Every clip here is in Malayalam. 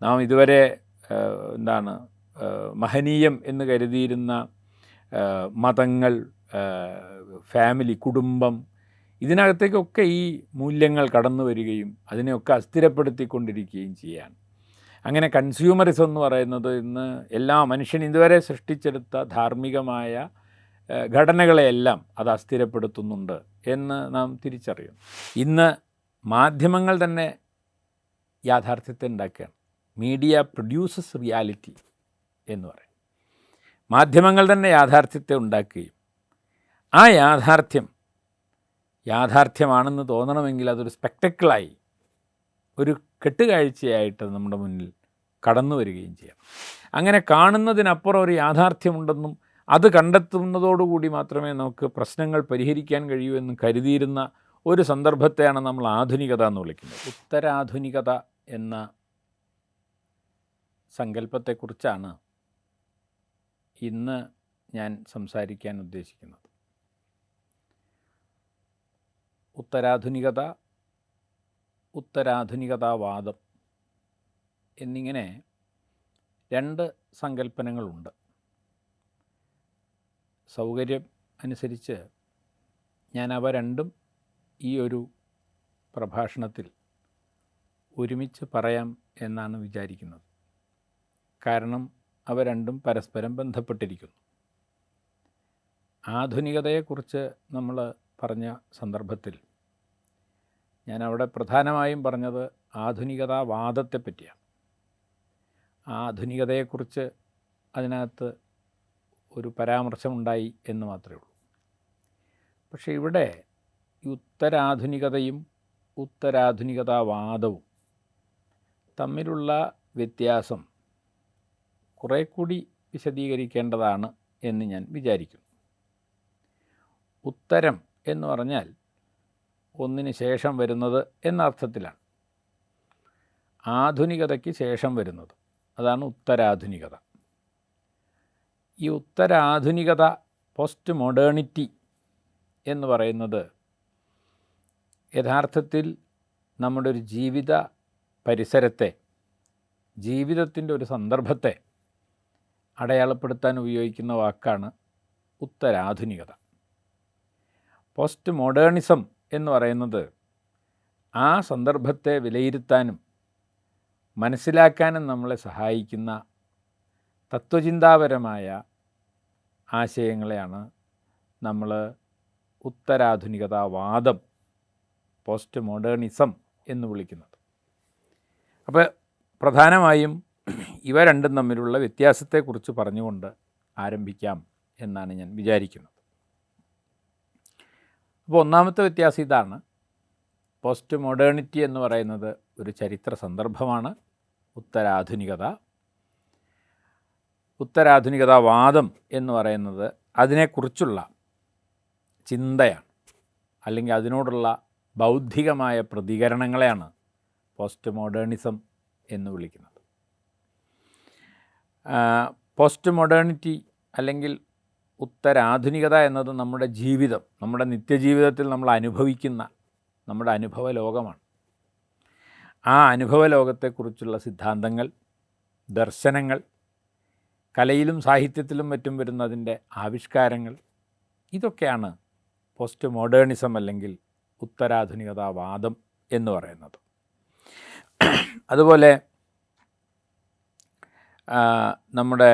നാം ഇതുവരെ എന്താണ് മഹനീയം എന്ന് കരുതിയിരുന്ന മതങ്ങൾ, ഫാമിലി, കുടുംബം, ഇതിനകത്തേക്കൊക്കെ ഈ മൂല്യങ്ങൾ കടന്നു വരികയും അതിനെയൊക്കെ അസ്ഥിരപ്പെടുത്തിക്കൊണ്ടിരിക്കുകയും ചെയ്യാണ്. അങ്ങനെ കൺസ്യൂമറിസം എന്ന് പറയുന്നത് ഇന്ന് എല്ലാ മനുഷ്യൻ ഇതുവരെ സൃഷ്ടിച്ചെടുത്ത ധാർമ്മികമായ ഘടനകളെയെല്ലാം അത് അസ്ഥിരപ്പെടുത്തുന്നുണ്ട് എന്ന് നാം തിരിച്ചറിയും. ഇന്ന് മാധ്യമങ്ങൾ തന്നെ യാഥാർത്ഥ്യത്തെ ഉണ്ടാക്കുകയാണ്. മീഡിയ പ്രൊഡ്യൂസസ് റിയാലിറ്റി എന്ന് പറയും. മാധ്യമങ്ങൾ തന്നെ യാഥാർത്ഥ്യത്തെ ഉണ്ടാക്കുകയും ആ യാഥാർത്ഥ്യമാണെന്ന് തോന്നണമെങ്കിൽ അതൊരു സ്പെക്ടക്കിളായി, ഒരു കെട്ടുകാഴ്ചയായിട്ട് നമ്മുടെ മുന്നിൽ കടന്നു വരികയും ചെയ്യണം. അങ്ങനെ കാണുന്നതിനപ്പുറം ഒരു യാഥാർത്ഥ്യമുണ്ടെന്നും അത് കണ്ടെത്തുന്നതോടുകൂടി മാത്രമേ നമുക്ക് പ്രശ്നങ്ങൾ പരിഹരിക്കാൻ കഴിയൂ എന്നും കരുതിയിരുന്ന ഒരു സന്ദർഭത്തെയാണ് നമ്മൾ ആധുനികത എന്ന് വിളിക്കുന്നത്. ഉത്തരാധുനികത എന്ന സങ്കല്പത്തെക്കുറിച്ചാണ് ഇന്ന് ഞാൻ സംസാരിക്കാൻ ഉദ്ദേശിക്കുന്നത്. ഉത്തരാധുനികതാവാദം എന്നിങ്ങനെ രണ്ട് സങ്കല്പനങ്ങളുണ്ട്. സൗകര്യം അനുസരിച്ച് ഞാൻ അവ രണ്ടും ഈ ഒരു പ്രഭാഷണത്തിൽ ഒരുമിച്ച് പറയാം എന്നാണ് വിചാരിക്കുന്നത്. കാരണം അവ രണ്ടും പരസ്പരം ബന്ധപ്പെട്ടിരിക്കുന്നു. ആധുനികതയെക്കുറിച്ച് നമ്മൾ പറഞ്ഞ സന്ദർഭത്തിൽ ഞാൻ അവിടെ പ്രധാനമായും പറഞ്ഞത് ആധുനികതാവാദത്തെ പറ്റിയാണ്. ആധുനികതയെക്കുറിച്ച് അതിനകത്ത് ഒരു പരാമർശമുണ്ടായി എന്ന് മാത്രമേ ഉള്ളൂ. പക്ഷേ ഇവിടെ ഉത്തരാധുനികതയും ഉത്തരാധുനികതാവാദവും തമ്മിലുള്ള വ്യത്യാസം കുറേ കൂടി വിശദീകരിക്കേണ്ടതാണ് എന്ന് ഞാൻ വിചാരിക്കുന്നു. ഉത്തരം എന്ന് പറഞ്ഞാൽ ഒന്നിന് ശേഷം വരുന്നത് എന്നർത്ഥത്തിലാണ്. ആധുനികതയ്ക്ക് ശേഷം വരുന്നത്, അതാണ് ഉത്തരാധുനികത. ഈ ഉത്തരാധുനികത, പോസ്റ്റ് മോഡേണിറ്റി എന്ന് പറയുന്നത് യഥാർത്ഥത്തിൽ നമ്മുടെ ഒരു ജീവിത പരിസരത്തെ, ജീവിതത്തിൻ്റെ ഒരു സന്ദർഭത്തെ അടയാളപ്പെടുത്താൻ ഉപയോഗിക്കുന്ന വാക്കാണ് ഉത്തരാധുനികത. പോസ്റ്റ് മോഡേണിസം എന്ന് പറയുന്നത് ആ സന്ദർഭത്തെ വിലയിരുത്താനും മനസ്സിലാക്കാനും നമ്മളെ സഹായിക്കുന്ന തത്വചിന്താപരമായ ആശയങ്ങളെയാണ് നമ്മൾ ഉത്തരാധുനികതാവാദം, പോസ്റ്റ് മോഡേണിസം എന്ന് വിളിക്കുന്നത്. അപ്പോൾ പ്രധാനമായും ഇവ രണ്ടും തമ്മിലുള്ള വ്യത്യാസത്തെക്കുറിച്ച് പറഞ്ഞുകൊണ്ട് ആരംഭിക്കാം എന്നാണ് ഞാൻ വിചാരിക്കുന്നത്. അപ്പോൾ ഒന്നാമത്തെ വ്യത്യാസം ഇതാണ്. പോസ്റ്റ് മോഡേണിറ്റി എന്ന് പറയുന്നത് ഒരു ചരിത്ര സന്ദർഭമാണ്. ഉത്തരാധുനികതാവാദം എന്ന് പറയുന്നത് അതിനെക്കുറിച്ചുള്ള ചിന്തയാണ്, അല്ലെങ്കിൽ അതിനോടുള്ള ബൗദ്ധികമായ പ്രതികരണങ്ങളെയാണ് പോസ്റ്റ് മോഡേണിസം എന്ന് വിളിക്കുന്നത്. പോസ്റ്റ് മോഡേണിറ്റി അല്ലെങ്കിൽ ഉത്തരാധുനികത എന്നത് നമ്മുടെ ജീവിതം, നമ്മുടെ നിത്യജീവിതത്തിൽ നമ്മൾ അനുഭവിക്കുന്ന നമ്മുടെ അനുഭവ ലോകമാണ്. ആ അനുഭവ ലോകത്തെക്കുറിച്ചുള്ള സിദ്ധാന്തങ്ങൾ, ദർശനങ്ങൾ, കലയിലും സാഹിത്യത്തിലും മറ്റും വരുന്നതിൻ്റെ ആവിഷ്കാരങ്ങൾ, ഇതൊക്കെയാണ് പോസ്റ്റ് മോഡേണിസം അല്ലെങ്കിൽ ഉത്തരാധുനികതാവാദം എന്ന് പറയുന്നത്. അതുപോലെ നമ്മുടെ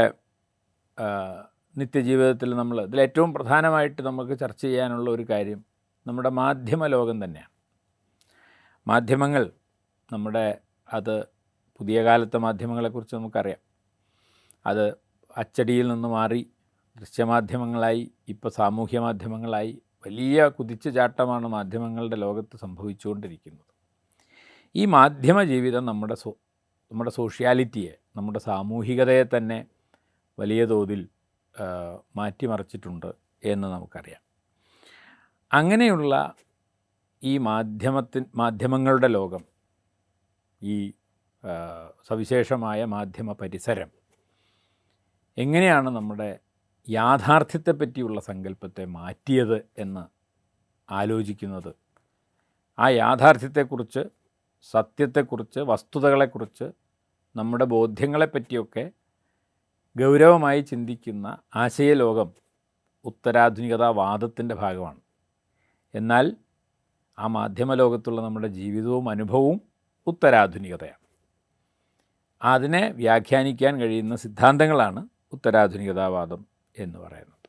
നിത്യജീവിതത്തിൽ നമ്മൾ ഇതിലേറ്റവും പ്രധാനമായിട്ട് നമുക്ക് ചർച്ച ചെയ്യാനുള്ള ഒരു കാര്യം നമ്മുടെ മാധ്യമ ലോകം തന്നെയാണ്. മാധ്യമങ്ങൾ അത് പുതിയ കാലത്തെ മാധ്യമങ്ങളെക്കുറിച്ച് നമുക്കറിയാം. അത് അച്ചടിയിൽ നിന്ന് മാറി ദൃശ്യമാധ്യമങ്ങളായി, ഇപ്പോൾ സാമൂഹ്യ മാധ്യമങ്ങളായി വലിയ കുതിച്ചുചാട്ടമാണ് മാധ്യമങ്ങളുടെ ലോകത്ത് സംഭവിച്ചുകൊണ്ടിരിക്കുന്നത്. ഈ മാധ്യമ ജീവിതം നമ്മുടെ സോഷ്യാലിറ്റിയെ, നമ്മുടെ സാമൂഹികതയെ തന്നെ വലിയ തോതിൽ മാറ്റിമറിച്ചിട്ടുണ്ട് എന്ന് നമുക്കറിയാം. അങ്ങനെയുള്ള ഈ മാധ്യമങ്ങളുടെ ലോകം, ഈ സവിശേഷമായ മാധ്യമ പരിസരം എങ്ങനെയാണ് നമ്മുടെ യാഥാർത്ഥ്യത്തെപ്പറ്റിയുള്ള സങ്കല്പത്തെ മാറ്റിയത് എന്ന് ആലോചിക്കുന്നത്, ആ യാഥാർത്ഥ്യത്തെക്കുറിച്ച്, സത്യത്തെക്കുറിച്ച്, വസ്തുതകളെക്കുറിച്ച് നമ്മുടെ ബോധ്യങ്ങളെപ്പറ്റിയൊക്കെ ഗൗരവമായി ചിന്തിക്കുന്ന ആശയലോകം ഉത്തരാധുനികതാവാദത്തിൻ്റെ ഭാഗമാണ്. എന്നാൽ ആ മാധ്യമലോകത്തുള്ള നമ്മുടെ ജീവിതവും അനുഭവവും ഉത്തരാധുനികതയാണ്. അതിനെ വ്യാഖ്യാനിക്കാൻ കഴിയുന്ന സിദ്ധാന്തങ്ങളാണ് ഉത്തരാധുനികതാവാദം എന്ന് പറയുന്നത്.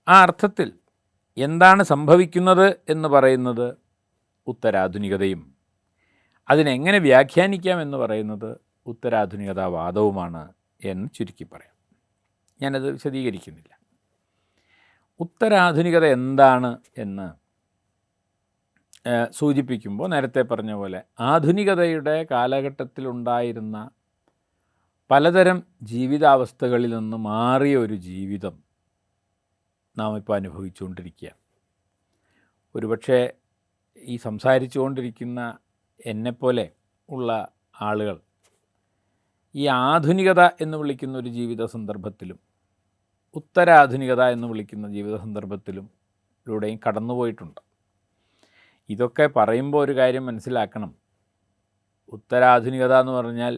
ആ അർത്ഥത്തിൽ എന്താണ് സംഭവിക്കുന്നത് എന്ന് പറയുന്നത് ഉത്തരാധുനികതയും അതിനെങ്ങനെ വ്യാഖ്യാനിക്കാം എന്ന് പറയുന്നത് ഉത്തരാധുനികതാവാദവുമാണ് എന്ന് ചുരുക്കി പറയാം. ഞാനത് വിശദീകരിക്കുന്നില്ല. ഉത്തരാധുനികത എന്താണ് എന്ന് സൂചിപ്പിക്കുമ്പോൾ നേരത്തെ പറഞ്ഞ പോലെ ആധുനികതയുടെ കാലഘട്ടത്തിലുണ്ടായിരുന്ന പലതരം ജീവിതാവസ്ഥകളിൽ നിന്ന് മാറിയ ഒരു ജീവിതം നാം ഇപ്പോൾ അനുഭവിച്ചുകൊണ്ടിരിക്കുകയാണ്. ഒരുപക്ഷെ ഈ സംസാരിച്ചുകൊണ്ടിരിക്കുന്ന എന്നെപ്പോലെ ഉള്ള ആളുകൾ ഈ ആധുനികത എന്ന് വിളിക്കുന്ന ഒരു ജീവിത സന്ദർഭത്തിലും ഉത്തരാധുനികത എന്ന് വിളിക്കുന്ന ജീവിത സന്ദർഭത്തിലൂടെയും കടന്നുപോയിട്ടുണ്ട്. ഇതൊക്കെ പറയുമ്പോൾ ഒരു കാര്യം മനസ്സിലാക്കണം. ഉത്തരാധുനികത എന്ന് പറഞ്ഞാൽ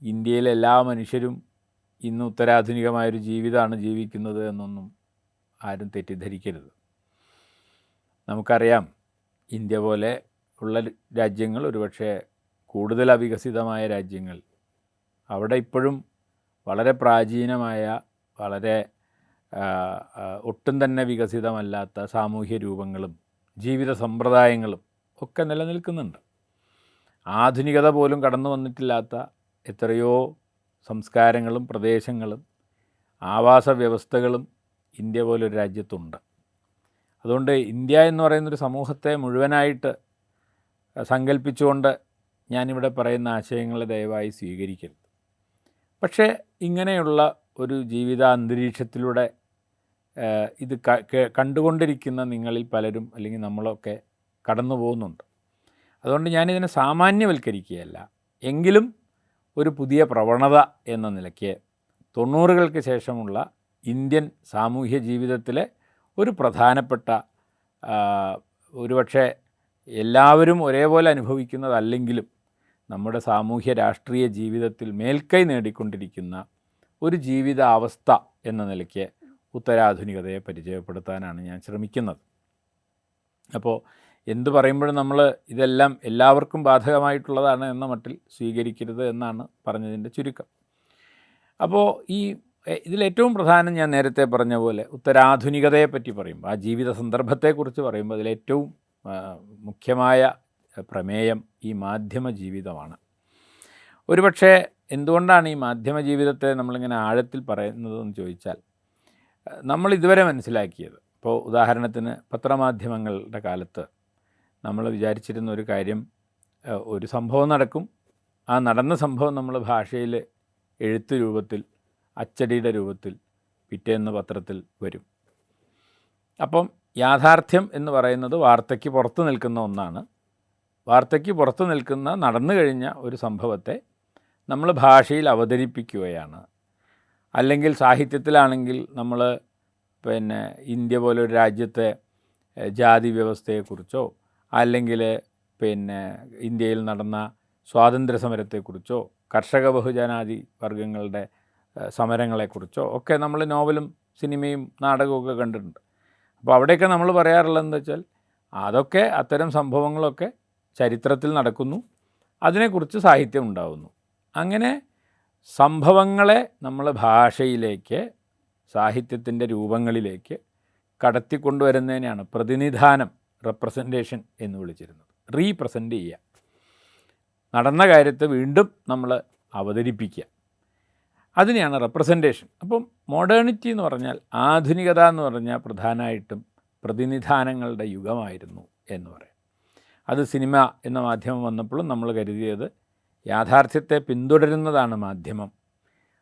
ഇന്ത്യയിലെ എല്ലാ മനുഷ്യരും ഇന്ന് ഉത്തരാധുനികമായൊരു ജീവിതമാണ് ജീവിക്കുന്നത് എന്നൊന്നും ആരും തെറ്റിദ്ധരിക്കരുത്. നമുക്കറിയാം, ഇന്ത്യ പോലെ ഉള്ള രാജ്യങ്ങൾ, ഒരുപക്ഷെ കൂടുതൽ അവികസിതമായ രാജ്യങ്ങൾ, അവിടെ ഇപ്പോഴും വളരെ പ്രാചീനമായ, വളരെ ഒട്ടും തന്നെ വികസിതമല്ലാത്ത സാമൂഹ്യ രൂപങ്ങളും ജീവിത സമ്പ്രദായങ്ങളും ഒക്കെ നിലനിൽക്കുന്നുണ്ട്. ആധുനികത പോലും കടന്നു വന്നിട്ടില്ലാത്ത എത്രയോ സംസ്കാരങ്ങളും പ്രദേശങ്ങളും ആവാസ വ്യവസ്ഥകളും ഇന്ത്യ പോലൊരു രാജ്യത്തുണ്ട്. അതുകൊണ്ട് ഇന്ത്യ എന്ന് പറയുന്നൊരു സമൂഹത്തെ മുഴുവനായിട്ട് സങ്കല്പിച്ചുകൊണ്ട് ഞാനിവിടെ പറയുന്ന ആശയങ്ങളെ ദയവായി സ്വീകരിക്കരുത്. പക്ഷേ ഇങ്ങനെയുള്ള ഒരു ജീവിത അന്തരീക്ഷത്തിലൂടെ ഇത് കണ്ടുകൊണ്ടിരിക്കുന്ന നിങ്ങളിൽ പലരും അല്ലെങ്കിൽ നമ്മളൊക്കെ കടന്നു പോകുന്നുണ്ട്. അതുകൊണ്ട് ഞാനിതിനെ സാമാന്യവൽക്കരിക്കുകയല്ല, എങ്കിലും ഒരു പുതിയ പ്രവണത എന്ന നിലയ്ക്ക് 90കൾക്ക് ശേഷമുള്ള ഇന്ത്യൻ സാമൂഹ്യ ജീവിതത്തിലെ ഒരു പ്രധാനപ്പെട്ട, ഒരുപക്ഷെ എല്ലാവരും ഒരേപോലെ അനുഭവിക്കുന്നതല്ലെങ്കിലും നമ്മുടെ സാമൂഹ്യ രാഷ്ട്രീയ ജീവിതത്തിൽ മേൽക്കൈ നേടിക്കൊണ്ടിരിക്കുന്ന ഒരു ജീവിതാവസ്ഥ എന്ന നിലയ്ക്ക് ഉത്തരാധുനികതയെ പരിചയപ്പെടുത്താനാണ് ഞാൻ ശ്രമിക്കുന്നത്. അപ്പോൾ എന്തു പറയുമ്പോഴും നമ്മൾ ഇതെല്ലാം എല്ലാവർക്കും ബാധകമായിട്ടുള്ളതാണ് എന്ന മട്ടിൽ സ്വീകരിക്കരുത് എന്നാണ് പറഞ്ഞതിൻ്റെ ചുരുക്കം. അപ്പോൾ ഇതിലേറ്റവും പ്രധാനം ഞാൻ നേരത്തെ പറഞ്ഞ പോലെ ഉത്തരാധുനികതയെപ്പറ്റി പറയുമ്പോൾ, ആ ജീവിത സന്ദർഭത്തെക്കുറിച്ച് പറയുമ്പോൾ അതിലേറ്റവും മുഖ്യമായ പ്രമേയം ഈ മാധ്യമ ജീവിതമാണ്. ഒരുപക്ഷെ എന്തുകൊണ്ടാണ് ഈ മാധ്യമ ജീവിതത്തെ നമ്മളിങ്ങനെ ആഴത്തിൽ പറയുന്നതെന്ന് ചോദിച്ചാൽ, നമ്മൾ ഇതുവരെ മനസ്സിലാക്കിയത്, ഇപ്പോൾ ഉദാഹരണത്തിന് പത്രമാധ്യമങ്ങളുടെ കാലത്ത് നമ്മൾ വിചാരിച്ചിരുന്ന ഒരു കാര്യം, ഒരു സംഭവം നടക്കും, ആ നടന്ന സംഭവം നമ്മൾ ഭാഷയിൽ എഴുത്ത് രൂപത്തിൽ, അച്ചടിയുടെ രൂപത്തിൽ പിറ്റേന്ന് പത്രത്തിൽ വരും. അപ്പം യാഥാർത്ഥ്യം എന്ന് പറയുന്നത് വാർത്തയ്ക്ക് പുറത്ത് നിൽക്കുന്ന ഒന്നാണ്. വാർത്തയ്ക്ക് പുറത്ത് നിൽക്കുന്ന നടന്നു കഴിഞ്ഞ ഒരു സംഭവത്തെ നമ്മൾ ഭാഷയിൽ അവതരിപ്പിക്കുകയാണ്. അല്ലെങ്കിൽ സാഹിത്യത്തിലാണെങ്കിൽ നമ്മൾ ഇന്ത്യ പോലൊരു രാജ്യത്തെ ജാതി വ്യവസ്ഥയെക്കുറിച്ചോ അല്ലെങ്കിൽ ഇന്ത്യയിൽ നടന്ന സ്വാതന്ത്ര്യ സമരത്തെക്കുറിച്ചോ കർഷക ബഹുജനാധി വർഗങ്ങളുടെ സമരങ്ങളെക്കുറിച്ചോ ഒക്കെ നമ്മൾ നോവലും സിനിമയും നാടകമൊക്കെ കണ്ടിട്ടുണ്ട്. അപ്പോൾ അവിടെയൊക്കെ നമ്മൾ പറയാറുള്ളതെന്ന് വെച്ചാൽ, അതൊക്കെ അത്തരം സംഭവങ്ങളൊക്കെ ചരിത്രത്തിൽ നടക്കുന്നു, അതിനെക്കുറിച്ച് സാഹിത്യം ഉണ്ടാകുന്നു. അങ്ങനെ സംഭവങ്ങളെ നമ്മൾ ഭാഷയിലേക്ക്, സാഹിത്യത്തിൻ്റെ രൂപങ്ങളിലേക്ക് കടത്തിക്കൊണ്ടുവരുന്നതിനെയാണ് പ്രതിനിധാനം, റെപ്രസെൻറ്റേഷൻ എന്ന് വിളിച്ചിരുന്നത്. റീപ്രസെൻ്റ് ചെയ്യുക, നടന്ന കാര്യത്തെ വീണ്ടും നമ്മൾ അവതരിപ്പിക്കുക, അതിനെയാണ് റെപ്രസെൻറ്റേഷൻ. അപ്പം മോഡേണിറ്റി എന്ന് പറഞ്ഞാൽ, ആധുനികത എന്ന് പറഞ്ഞാൽ പ്രധാനമായിട്ടും പ്രതിനിധാനങ്ങളുടെ യുഗമായിരുന്നു എന്ന് പറയാം. അത് സിനിമ എന്ന മാധ്യമം വന്നപ്പോഴും നമ്മൾ കരുതിയത് യാഥാർത്ഥ്യത്തെ പിന്തുടരുന്നതാണ് മാധ്യമം.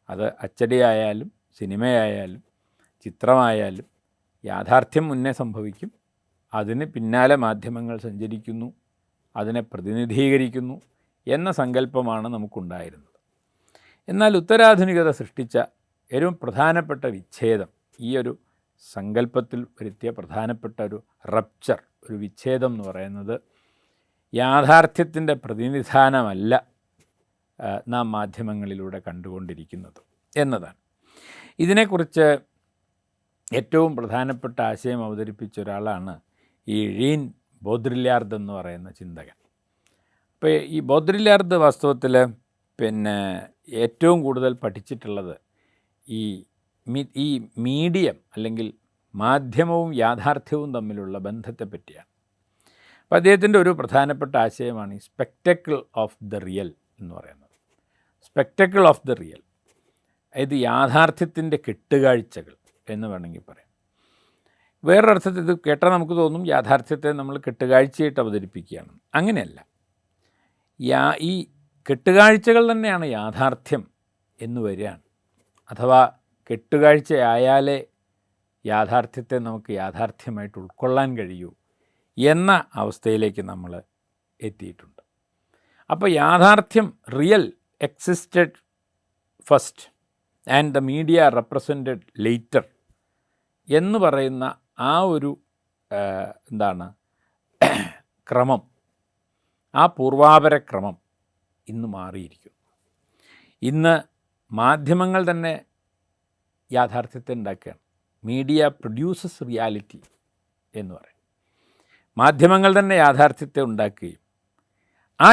അത് അച്ചടിയായാലും സിനിമയായാലും ചിത്രമായാലും യാഥാർത്ഥ്യം മുന്നേ സംഭവിക്കും, അതിന് പിന്നാലെ മാധ്യമങ്ങൾ സഞ്ചരിക്കുന്നു, അതിനെ പ്രതിനിധീകരിക്കുന്നു എന്ന സങ്കല്പമാണ് നമുക്കുണ്ടായിരുന്നത്. എന്നാൽ ഉത്തരാധുനികത സൃഷ്ടിച്ച ഏറ്റവും പ്രധാനപ്പെട്ട വിച്ഛേദം, ഈ ഒരു സങ്കല്പത്തിൽ വരുത്തിയ പ്രധാനപ്പെട്ട ഒരു റപ്ചർ, ഒരു വിച്ഛേദം എന്ന് പറയുന്നത് യാഥാർത്ഥ്യത്തിൻ്റെ പ്രതിനിധാനമല്ല നാം മാധ്യമങ്ങളിലൂടെ കണ്ടുകൊണ്ടിരിക്കുന്നത് എന്നതാണ്. ഇതിനെക്കുറിച്ച് ഏറ്റവും പ്രധാനപ്പെട്ട ആശയം അവതരിപ്പിച്ച ഒരാളാണ് ഈ ജീൻ ബോദ്രില്ലാർഡ് എന്ന് പറയുന്ന ചിന്തകൻ. അപ്പോൾ ഈ ബോദ്രില്ലാർഡ് വാസ്തവത്തിൽ ഏറ്റവും കൂടുതൽ പഠിച്ചിട്ടുള്ളത് ഈ മീഡിയം അല്ലെങ്കിൽ മാധ്യമവും യാഥാർത്ഥ്യവും തമ്മിലുള്ള ബന്ധത്തെ പറ്റിയാണ്. അപ്പോൾ അദ്ദേഹത്തിൻ്റെ ഒരു പ്രധാനപ്പെട്ട ആശയമാണ് ഈ സ്പെക്ടക്കിൾ ഓഫ് ദ റിയൽ എന്ന് പറയുന്നത്. സ്പെക്ടക്കിൾ ഓഫ് ദ റിയൽ, അതായത് യാഥാർത്ഥ്യത്തിൻ്റെ കെട്ടുകാഴ്ചകൾ എന്ന് വേണമെങ്കിൽ പറയാം. വേറൊരർത്ഥത്തിൽ ഇത് കേട്ടാൽ നമുക്ക് തോന്നും യാഥാർത്ഥ്യത്തെ നമ്മൾ കെട്ടുകാഴ്ചയായിട്ട് അവതരിപ്പിക്കുകയാണ്. അങ്ങനെയല്ല. ഈ കെട്ടുകാഴ്ചകൾ തന്നെയാണ് യാഥാർത്ഥ്യം എന്ന് വരികയാണ്. അഥവാ കെട്ടുകാഴ്ചയായാലേ യാഥാർത്ഥ്യത്തെ നമുക്ക് യാഥാർത്ഥ്യമായിട്ട് ഉൾക്കൊള്ളാൻ കഴിയൂ എന്ന അവസ്ഥയിലേക്ക് നമ്മൾ എത്തിയിട്ടുണ്ട്. അപ്പോൾ യാഥാർത്ഥ്യം real existed first and the media represented later എന്ന് പറയുന്ന ആ ഒരു ക്രമം, ആ പൂർവാപര ക്രമം ഇന്ന് മാറിയിരിക്കുന്നു. ഇന്ന് മാധ്യമങ്ങൾ തന്നെ യാഥാർത്ഥ്യത്തെ ഉണ്ടാക്കുകയാണ്. മീഡിയ പ്രൊഡ്യൂസസ് റിയാലിറ്റി എന്ന് പറയും. മാധ്യമങ്ങൾ തന്നെ യാഥാർത്ഥ്യത്തെ ഉണ്ടാക്കുകയും ആ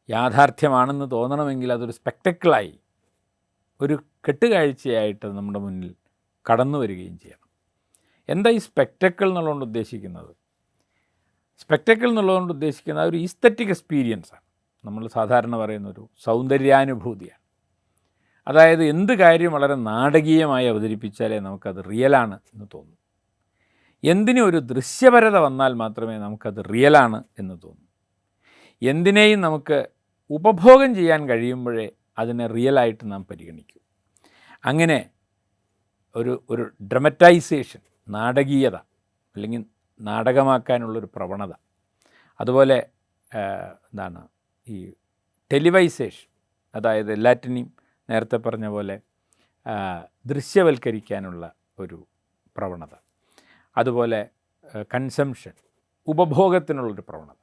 യാഥാർത്ഥ്യമാണെന്ന് തോന്നണമെങ്കിൽ അതൊരു സ്പെക്ടക്കിളായി, ഒരു കെട്ടുകാഴ്ചയായിട്ട് നമ്മുടെ മുന്നിൽ കടന്നു വരികയും ചെയ്യണം. എന്താ ഈ സ്പെക്ടക്കിൾ എന്നുള്ളതുകൊണ്ട് ഉദ്ദേശിക്കുന്നത്? സ്പെക്ടക്കിൾ എന്നുള്ളതുകൊണ്ട് ഉദ്ദേശിക്കുന്നത് ഒരു ഈസ്തറ്റിക് എക്സ്പീരിയൻസാണ്. നമ്മൾ സാധാരണ പറയുന്നൊരു സൗന്ദര്യാനുഭൂതിയാണ്. അതായത് എന്ത് കാര്യം വളരെ നാടകീയമായി അവതരിപ്പിച്ചാലേ നമുക്കത് റിയലാണ് എന്ന് തോന്നും. എന്തിനും ഒരു ദൃശ്യപരത വന്നാൽ മാത്രമേ നമുക്കത് റിയലാണ് എന്ന് തോന്നൂ. എന്തിനേയും നമുക്ക് ഉപഭോഗം ചെയ്യാൻ കഴിയുമ്പോഴേ അതിനെ റിയലായിട്ട് നാം പരിഗണിക്കൂ. അങ്ങനെ ഒരു ഡ്രമറ്റൈസേഷൻ, നാടകീയത അല്ലെങ്കിൽ നാടകമാക്കാനുള്ളൊരു പ്രവണത, അതുപോലെ ഈ ടെലിവൈസേഷൻ, അതായത് എല്ലാറ്റിനെയും നേരത്തെ പറഞ്ഞ പോലെ ദൃശ്യവൽക്കരിക്കാനുള്ള ഒരു പ്രവണത, അതുപോലെ കൺസംഷൻ, ഉപഭോഗത്തിനുള്ളൊരു പ്രവണത,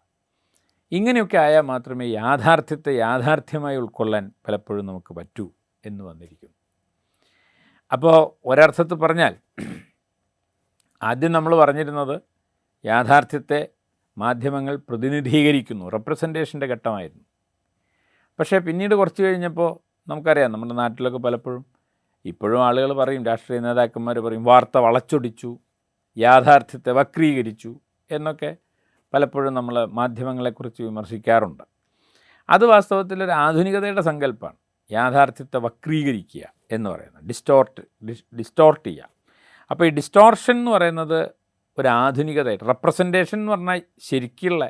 ഇങ്ങനെയൊക്കെ ആയാൽ മാത്രമേ യാഥാർത്ഥ്യത്തെ യാഥാർത്ഥ്യമായി ഉൾക്കൊള്ളാൻ പലപ്പോഴും നമുക്ക് പറ്റൂ എന്ന് വന്നിരിക്കുന്നു. അപ്പോൾ ഒരർത്ഥത്തിൽ പറഞ്ഞാൽ ആദ്യം നമ്മൾ പറഞ്ഞിരുന്നത് യാഥാർത്ഥ്യത്തെ മാധ്യമങ്ങൾ പ്രതിനിധീകരിക്കുന്നു, റെപ്രസെൻറ്റേഷൻ്റെ ഘട്ടമായിരുന്നു. പക്ഷേ പിന്നീട് കുറച്ച് കഴിഞ്ഞപ്പോൾ നമുക്കറിയാം, നമ്മുടെ നാട്ടിലൊക്കെ പലപ്പോഴും ഇപ്പോഴും ആളുകൾ പറയും, രാഷ്ട്രീയ നേതാക്കന്മാർ പറയും, വാർത്ത വളച്ചൊടിച്ചു, യാഥാർത്ഥ്യത്തെ വക്രീകരിച്ചു എന്നൊക്കെ പലപ്പോഴും നമ്മൾ മാധ്യമങ്ങളെക്കുറിച്ച് വിമർശിക്കാറുണ്ട്. അത് വാസ്തവത്തിലൊരു ആധുനികതയുടെ സങ്കല്പമാണ്. യാഥാർത്ഥ്യത്തെ വക്രീകരിക്കുക എന്ന് പറയുന്നത്, ഡിസ്റ്റോർട്ട് ചെയ്യുക. അപ്പോൾ ഈ ഡിസ്റ്റോർഷൻ എന്ന് പറയുന്നത് ഒരു ആധുനികതയായിട്ട്, റെപ്രസെൻറ്റേഷൻ എന്ന് പറഞ്ഞാൽ ശരിക്കുള്ള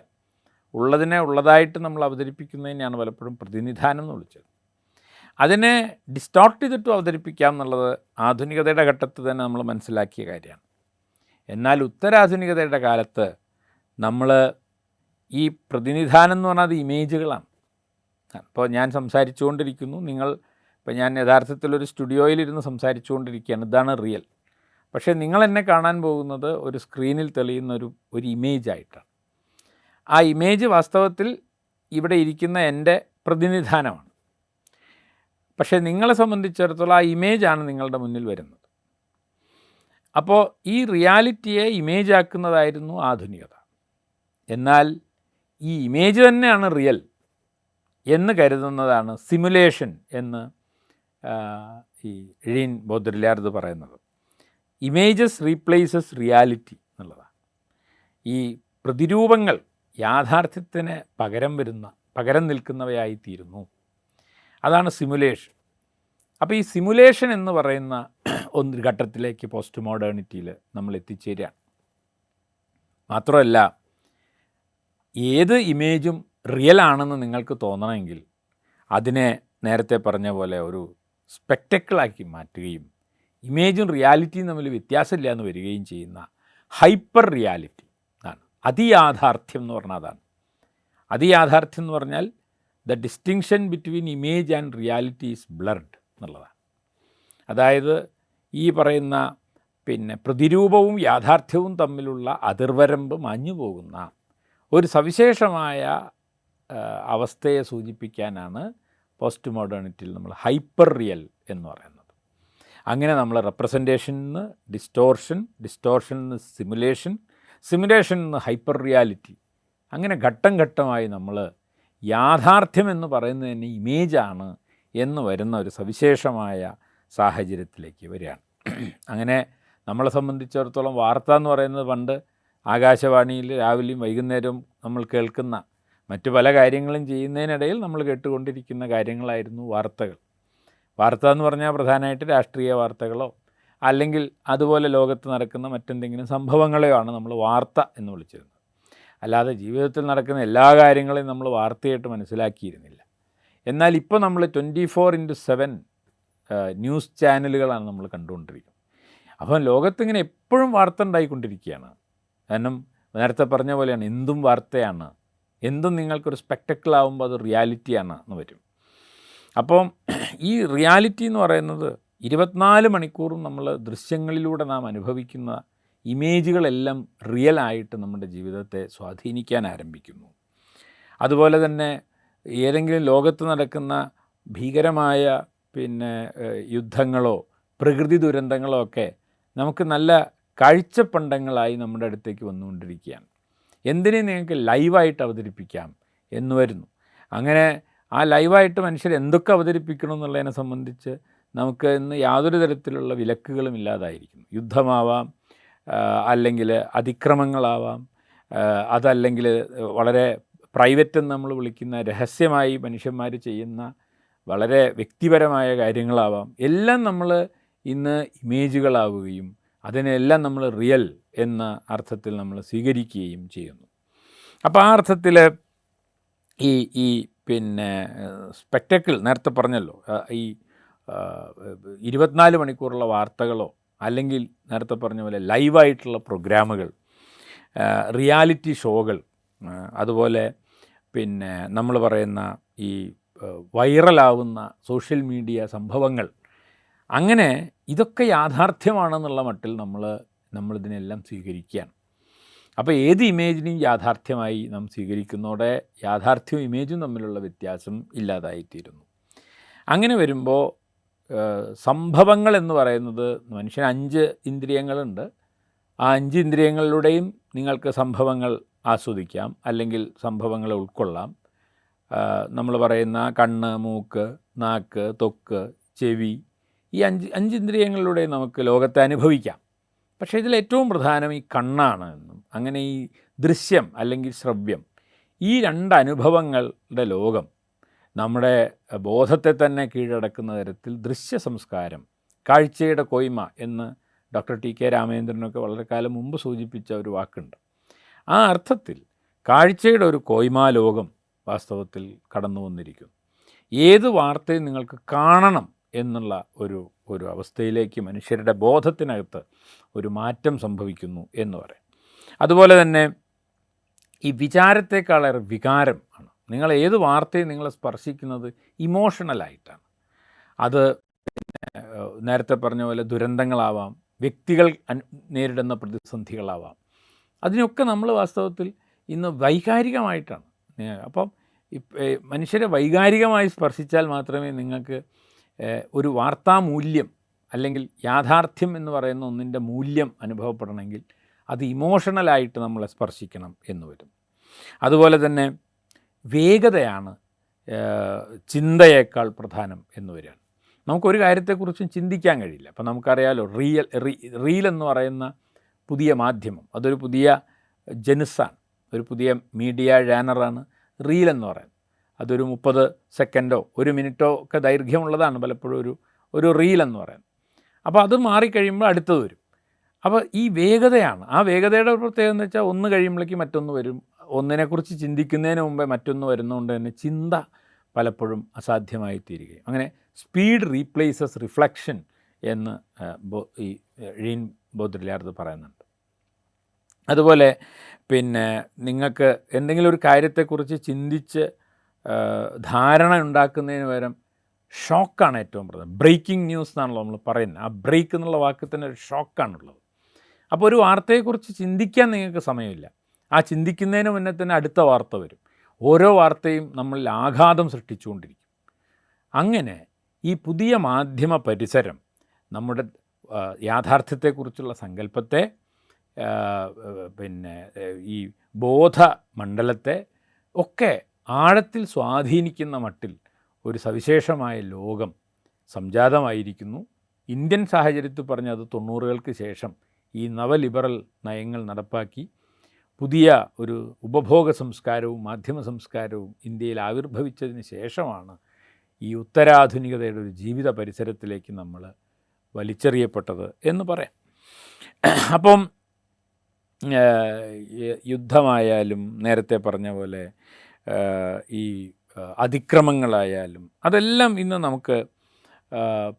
ഉള്ളതിനെ ഉള്ളതായിട്ട് നമ്മൾ അവതരിപ്പിക്കുന്നതിനെയാണ് പലപ്പോഴും പ്രതിനിധാനം എന്ന് വിളിച്ചത്. അതിനെ ഡിസ്റ്റോർട്ട് ചെയ്തിട്ടും അവതരിപ്പിക്കാം എന്നുള്ളത് ആധുനികതയുടെ ഘട്ടത്തിൽ തന്നെ നമ്മൾ മനസ്സിലാക്കിയ കാര്യമാണ്. എന്നാൽ ഉത്തരാധുനികതയുടെ കാലത്ത് നമ്മൾ ഈ പ്രതിനിധാനം എന്ന് പറഞ്ഞാൽ അത് ഇമേജുകളാണ്. ഇപ്പോൾ ഞാൻ സംസാരിച്ചുകൊണ്ടിരിക്കുന്നു, ഇപ്പോൾ ഞാൻ യഥാർത്ഥത്തിലൊരു സ്റ്റുഡിയോയിലിരുന്ന് സംസാരിച്ചുകൊണ്ടിരിക്കുകയാണ്, ഇതാണ് റിയൽ. പക്ഷേ നിങ്ങൾ എന്നെ കാണാൻ പോകുന്നത് ഒരു സ്ക്രീനിൽ തെളിയുന്ന ഒരു ഇമേജായിട്ടാണ്. ആ ഇമേജ് വാസ്തവത്തിൽ ഇവിടെ ഇരിക്കുന്ന എൻ്റെ പ്രതിനിധാനമാണ്. പക്ഷേ നിങ്ങളെ സംബന്ധിച്ചിടത്തോളം ആ ഇമേജാണ് നിങ്ങളുടെ മുന്നിൽ വരുന്നത്. അപ്പോൾ ഈ റിയാലിറ്റിയെ ഇമേജ് ആക്കുന്നതായിരുന്നു ആധുനികത. എന്നാൽ ഈ ഇമേജ് തന്നെയാണ് റിയൽ എന്ന് കരുതുന്നതാണ് സിമുലേഷൻ എന്ന് ഈ ജീൻ ബോദ്രില്ലാർഡ് പറയുന്നത്. ഇമേജസ് റീപ്ലേസസ് റിയാലിറ്റി എന്നുള്ളതാണ്. ഈ പ്രതിരൂപങ്ങൾ യാഥാർത്ഥ്യത്തിന് പകരം നിൽക്കുന്നവയായിത്തീരുന്നു. അതാണ് സിമുലേഷൻ. അപ്പോൾ ഈ സിമുലേഷൻ എന്ന് പറയുന്ന ഒരു ഘട്ടത്തിലേക്ക് പോസ്റ്റ് മോഡേണിറ്റിയിൽ നമ്മൾ എത്തിച്ചേരുകയാണ്. മാത്രമല്ല, ഏത് ഇമേജും റിയൽ ആണെന്ന് നിങ്ങൾക്ക് തോന്നണമെങ്കിൽ അതിനെ നേരത്തെ പറഞ്ഞ പോലെ ഒരു സ്പെക്ടക്കിളാക്കി മാറ്റുകയും ഇമേജും റിയാലിറ്റിയും തമ്മിൽ വ്യത്യാസമില്ല എന്ന് വരികയും ചെയ്യുന്ന ഹൈപ്പർ റിയാലിറ്റി ആണ്. അതിയാഥാർത്ഥ്യം എന്ന് പറഞ്ഞാൽ അതാണ്. അതിയാഥാർത്ഥ്യം എന്ന് പറഞ്ഞാൽ the distinction between image and reality is blurred എന്നുള്ളതാണ്. അതായത് ഈ പറയുന്ന പ്രതിരൂപവും യാഥാർത്ഥ്യവും തമ്മിലുള്ള അതിർവരമ്പ് മാഞ്ഞു പോകുന്ന ഒരു സവിശേഷമായ അവസ്ഥയെ സൂചിപ്പിക്കാനാണ് പോസ്റ്റ് മോഡേണിറ്റിയിൽ നമ്മൾ ഹൈപ്പർ റിയൽ എന്ന് പറയുന്നത്. അങ്ങനെ നമ്മൾ റെപ്രസെൻറ്റേഷനിൽ നിന്ന് ഡിസ്റ്റോർഷനിൽ നിന്ന് സിമുലേഷനിൽ നിന്ന് ഹൈപ്പർ റിയാലിറ്റി, അങ്ങനെ ഘട്ടം ഘട്ടമായി നമ്മൾ യാഥാർത്ഥ്യം എന്ന് പറയുന്നത് തന്നെ ഇമേജാണ് എന്ന് വരുന്ന ഒരു സവിശേഷമായ സാഹചര്യത്തിലേക്ക് വരികയാണ്. അങ്ങനെ നമ്മളെ സംബന്ധിച്ചിടത്തോളം വാർത്ത എന്ന് പറയുന്നത് പണ്ട് ആകാശവാണിയിൽ രാവിലെയും വൈകുന്നേരവും നമ്മൾ കേൾക്കുന്ന മറ്റു പല കാര്യങ്ങളും ചെയ്യുന്നതിനിടയിൽ നമ്മൾ കേട്ടുകൊണ്ടിരിക്കുന്ന കാര്യങ്ങളായിരുന്നു വാർത്തകൾ. വാർത്ത എന്ന് പറഞ്ഞാൽ പ്രധാനമായിട്ട് രാഷ്ട്രീയ വാർത്തകളോ അല്ലെങ്കിൽ അതുപോലെ ലോകത്ത് നടക്കുന്ന മറ്റെന്തെങ്കിലും സംഭവങ്ങളെയോ ആണ് നമ്മൾ വാർത്ത എന്ന് വിളിച്ചിരുന്നത്. അല്ലാതെ ജീവിതത്തിൽ നടക്കുന്ന എല്ലാ കാര്യങ്ങളെയും നമ്മൾ വാർത്തയായിട്ട് മനസ്സിലാക്കിയിരുന്നില്ല. എന്നാൽ ഇപ്പോൾ നമ്മൾ 24/7 ന്യൂസ് ചാനലുകളാണ് നമ്മൾ കണ്ടുകൊണ്ടിരിക്കുന്നത്. അപ്പം ലോകത്തിങ്ങനെ എപ്പോഴും വാർത്ത ഉണ്ടായിക്കൊണ്ടിരിക്കുകയാണ്. കാരണം നേരത്തെ പറഞ്ഞ പോലെയാണ്, എന്തും വാർത്തയാണ്, എന്തും നിങ്ങൾക്കൊരു സ്പെക്ടക്കിൾ ആകുമ്പോൾ അത് റിയാലിറ്റിയാണ് എന്ന് വരും. അപ്പം ഈ റിയാലിറ്റി എന്ന് പറയുന്നത് 24 മണിക്കൂറും നമ്മൾ ദൃശ്യങ്ങളിലൂടെ നാം അനുഭവിക്കുന്ന ഇമേജുകളെല്ലാം റിയലായിട്ട് നമ്മുടെ ജീവിതത്തെ സ്വാധീനിക്കാൻ ആരംഭിക്കുന്നു. അതുപോലെ തന്നെ ഏതെങ്കിലും ലോകത്ത് നടക്കുന്ന ഭീകരമായ യുദ്ധങ്ങളോ പ്രകൃതി ദുരന്തങ്ങളോ ഒക്കെ നമുക്ക് നല്ല കാഴ്ചപ്പണ്ടങ്ങളായി നമ്മുടെ അടുത്തേക്ക് വന്നുകൊണ്ടിരിക്കുകയാണ്. എന്തിനെ നിങ്ങൾക്ക് ലൈവായിട്ട് അവതരിപ്പിക്കാം എന്ന് വരുന്നു. അങ്ങനെ ആ ലൈവായിട്ട് മനുഷ്യർ എന്തൊക്കെ അവതരിപ്പിക്കണം എന്നുള്ളതിനെ സംബന്ധിച്ച് നമുക്ക് ഇന്ന് യാതൊരു തരത്തിലുള്ള വിലക്കുകളും ഇല്ലാതായിരിക്കുന്നു. യുദ്ധമാവാം, അല്ലെങ്കിൽ അതിക്രമങ്ങളാവാം, അതല്ലെങ്കിൽ വളരെ പ്രൈവറ്റ് എന്ന് നമ്മൾ വിളിക്കുന്ന രഹസ്യമായി മനുഷ്യന്മാർ ചെയ്യുന്ന വളരെ വ്യക്തിപരമായ കാര്യങ്ങളാവാം. എല്ലാം നമ്മൾ ഇന്ന് ഇമേജുകളാവുകയും അതിനെല്ലാം നമ്മൾ റിയൽ എന്ന അർത്ഥത്തിൽ നമ്മൾ സ്വീകരിക്കുകയും ചെയ്യുന്നു. അപ്പോൾ ആ അർത്ഥത്തിൽ ഈ സ്പെക്ടക്കിൾ നേരത്തെ പറഞ്ഞല്ലോ, ഈ 24 മണിക്കൂറുള്ള വാർത്തകളോ അല്ലെങ്കിൽ നേരത്തെ പറഞ്ഞ പോലെ ലൈവായിട്ടുള്ള പ്രോഗ്രാമുകൾ, റിയാലിറ്റി ഷോകൾ, അതുപോലെ നമ്മൾ പറയുന്ന ഈ വൈറലാവുന്ന സോഷ്യൽ മീഡിയ സംഭവങ്ങൾ, അങ്ങനെ ഇതൊക്കെ യാഥാർത്ഥ്യമാണെന്നുള്ള മട്ടിൽ നമ്മളിതിനെല്ലാം സ്വീകരിക്കുകയാണ്. അപ്പോൾ ഏത് ഇമേജിനെയും യാഥാർത്ഥ്യമായി നാം സ്വീകരിക്കുന്നതോടെ യാഥാർത്ഥ്യവും ഇമേജും തമ്മിലുള്ള വ്യത്യാസം ഇല്ലാതായിത്തീരുന്നു. അങ്ങനെ വരുമ്പോൾ സംഭവങ്ങൾ എന്ന് പറയുന്നത്, മനുഷ്യന് 5 ഇന്ദ്രിയങ്ങളുണ്ട്. ആ 5 ഇന്ദ്രിയങ്ങളിലൂടെയും നിങ്ങൾക്ക് സംഭവങ്ങൾ ആസ്വദിക്കാം, അല്ലെങ്കിൽ സംഭവങ്ങളെ ഉൾക്കൊള്ളാം. നമ്മൾ പറയുന്ന കണ്ണ്, മൂക്ക്, നാക്ക്, ത്വക്ക്, ചെവി, ഈ 5 ഇന്ദ്രിയങ്ങളിലൂടെ നമുക്ക് ലോകത്തെ അനുഭവിക്കാം. പക്ഷേ ഇതിലേറ്റവും പ്രധാനം ഈ കണ്ണാണ് എന്നും, അങ്ങനെ ഈ ദൃശ്യം അല്ലെങ്കിൽ ശ്രവ്യം, ഈ 2 അനുഭവങ്ങളുടെ ലോകം നമ്മുടെ ബോധത്തെ തന്നെ കീഴടക്കുന്ന തരത്തിൽ ദൃശ്യ സംസ്കാരം, കാഴ്ചയുടെ കോയ്മ എന്ന് ഡോക്ടർ ടി കെ രാമചന്ദ്രനൊക്കെ വളരെ കാലം മുമ്പ് സൂചിപ്പിച്ച ഒരു വാക്കുണ്ട്. ആ അർത്ഥത്തിൽ കാഴ്ചയുടെ ഒരു കോയ്മാ ലോകം വാസ്തവത്തിൽ കടന്നു വന്നിരിക്കുന്നു. ഏത് വാർത്തയും നിങ്ങൾക്ക് കാണണം എന്നുള്ള ഒരു അവസ്ഥയിലേക്ക് മനുഷ്യരുടെ ബോധത്തിനകത്ത് ഒരു മാറ്റം സംഭവിക്കുന്നു എന്ന് പറയാം. അതുപോലെ തന്നെ ഈ വിചാരത്തെക്കാളേറെ വികാരം ആണ്. നിങ്ങൾ ഏത് വാർത്തയും നിങ്ങളെ സ്പർശിക്കുന്നത് ഇമോഷണലായിട്ടാണ്. അത് നേരത്തെ പറഞ്ഞ പോലെ ദുരന്തങ്ങളാവാം, വ്യക്തികൾ നേരിടുന്ന പ്രതിസന്ധികളാവാം, അതിനൊക്കെ നമ്മൾ വാസ്തവത്തിൽ ഇന്ന് വൈകാരികമായിട്ടാണ്. അപ്പം മനുഷ്യരെ വൈകാരികമായി സ്പർശിച്ചാൽ മാത്രമേ നിങ്ങൾക്ക് ഒരു വാർത്താമൂല്യം അല്ലെങ്കിൽ യാഥാർത്ഥ്യം എന്ന് പറയുന്ന ഒന്നിൻ്റെ മൂല്യം അനുഭവപ്പെടണമെങ്കിൽ അത് ഇമോഷണലായിട്ട് നമ്മളെ സ്പർശിക്കണം എന്ന് വരും. അതുപോലെ തന്നെ വേഗതയാണ് ചിന്തയേക്കാൾ പ്രധാനം എന്ന് വരികയാണ്. നമുക്കൊരു കാര്യത്തെക്കുറിച്ചും ചിന്തിക്കാൻ കഴിയില്ല. അപ്പം നമുക്കറിയാലോ, റീൽ എന്ന് പറയുന്ന പുതിയ മാധ്യമം, അതൊരു പുതിയ ജനുസാണ്, ഒരു പുതിയ മീഡിയ ജാനറാണ് റീൽ എന്ന് പറയുന്നത്. അതൊരു 30 സെക്കൻഡോ 1 മിനിറ്റോ ഒക്കെ ദൈർഘ്യമുള്ളതാണ് പലപ്പോഴും ഒരു റീൽ എന്ന് പറയുന്നത്. അപ്പോൾ അത് മാറിക്കഴിയുമ്പോൾ അടുത്തത് വരും. അപ്പോൾ ഈ വേഗതയാണ്. ആ വേഗതയുടെ പ്രത്യേകത എന്ന് വെച്ചാൽ ഒന്ന് കഴിയുമ്പോഴേക്കും മറ്റൊന്ന് വരും. ഒന്നിനെക്കുറിച്ച് ചിന്തിക്കുന്നതിന് മുമ്പേ മറ്റൊന്ന് വരുന്നതുകൊണ്ട് തന്നെ ചിന്ത പലപ്പോഴും അസാധ്യമായി തീരുകയും, അങ്ങനെ സ്പീഡ് റീപ്ലേസസ് റിഫ്ലക്ഷൻ എന്ന് ഈ ജീൻ ബോദ്രിലാർഡ് പറയുന്നുണ്ട്. അതുപോലെ നിങ്ങൾക്ക് എന്തെങ്കിലും ഒരു കാര്യത്തെക്കുറിച്ച് ചിന്തിച്ച് ധാരണ ഉണ്ടാക്കുന്നതിന് പകരം ഷോക്കാണ് ഏറ്റവും പ്രധാനം. ബ്രേക്കിംഗ് ന്യൂസ് എന്നാണല്ലോ നമ്മൾ പറയുന്നത്. ആ ബ്രേക്ക് എന്നുള്ള വാക്ക് തന്നെ ഒരു ഷോക്കാണുള്ളത്. അപ്പോൾ ഒരു വാർത്തയെക്കുറിച്ച് ചിന്തിക്കാൻ നിങ്ങൾക്ക് സമയമില്ല. ആ ചിന്തിക്കുന്നതിന് മുന്നേ തന്നെ അടുത്ത വാർത്ത വരും. ഓരോ വാർത്തയും നമ്മളിൽ ആഘാതം സൃഷ്ടിച്ചുകൊണ്ടിരിക്കും. അങ്ങനെ ഈ പുതിയ മാധ്യമ പരിസരം നമ്മുടെ യാഥാർത്ഥ്യത്തെക്കുറിച്ചുള്ള സങ്കല്പത്തെ, പിന്നെ ഈ ബോധമണ്ഡലത്തെ ഒക്കെ ആഴത്തിൽ സ്വാധീനിക്കുന്ന മട്ടിൽ ഒരു സവിശേഷമായ ലോകം സംജാതമായിരിക്കുന്നു. ഇന്ത്യൻ സാഹചര്യത്തിൽ പറഞ്ഞാൽ അത് 90-കൾക്ക് ശേഷം ഈ നവലിബറൽ നയങ്ങൾ നടപ്പാക്കി പുതിയ ഒരു ഉപഭോഗ സംസ്കാരവും മാധ്യമ സംസ്കാരവും ഇന്ത്യയിൽ ആവിർഭവിച്ചതിന് ശേഷമാണ് ഈ ഉത്തരാധുനികതയുടെ ഒരു ജീവിത പരിസരത്തിലേക്ക് നമ്മൾ വലിച്ചെറിയപ്പെട്ടത് എന്ന് പറയാം. അപ്പം യുദ്ധമായാലും നേരത്തെ പറഞ്ഞ പോലെ ഈ അതിക്രമങ്ങളായാലും അതെല്ലാം ഇന്ന് നമുക്ക്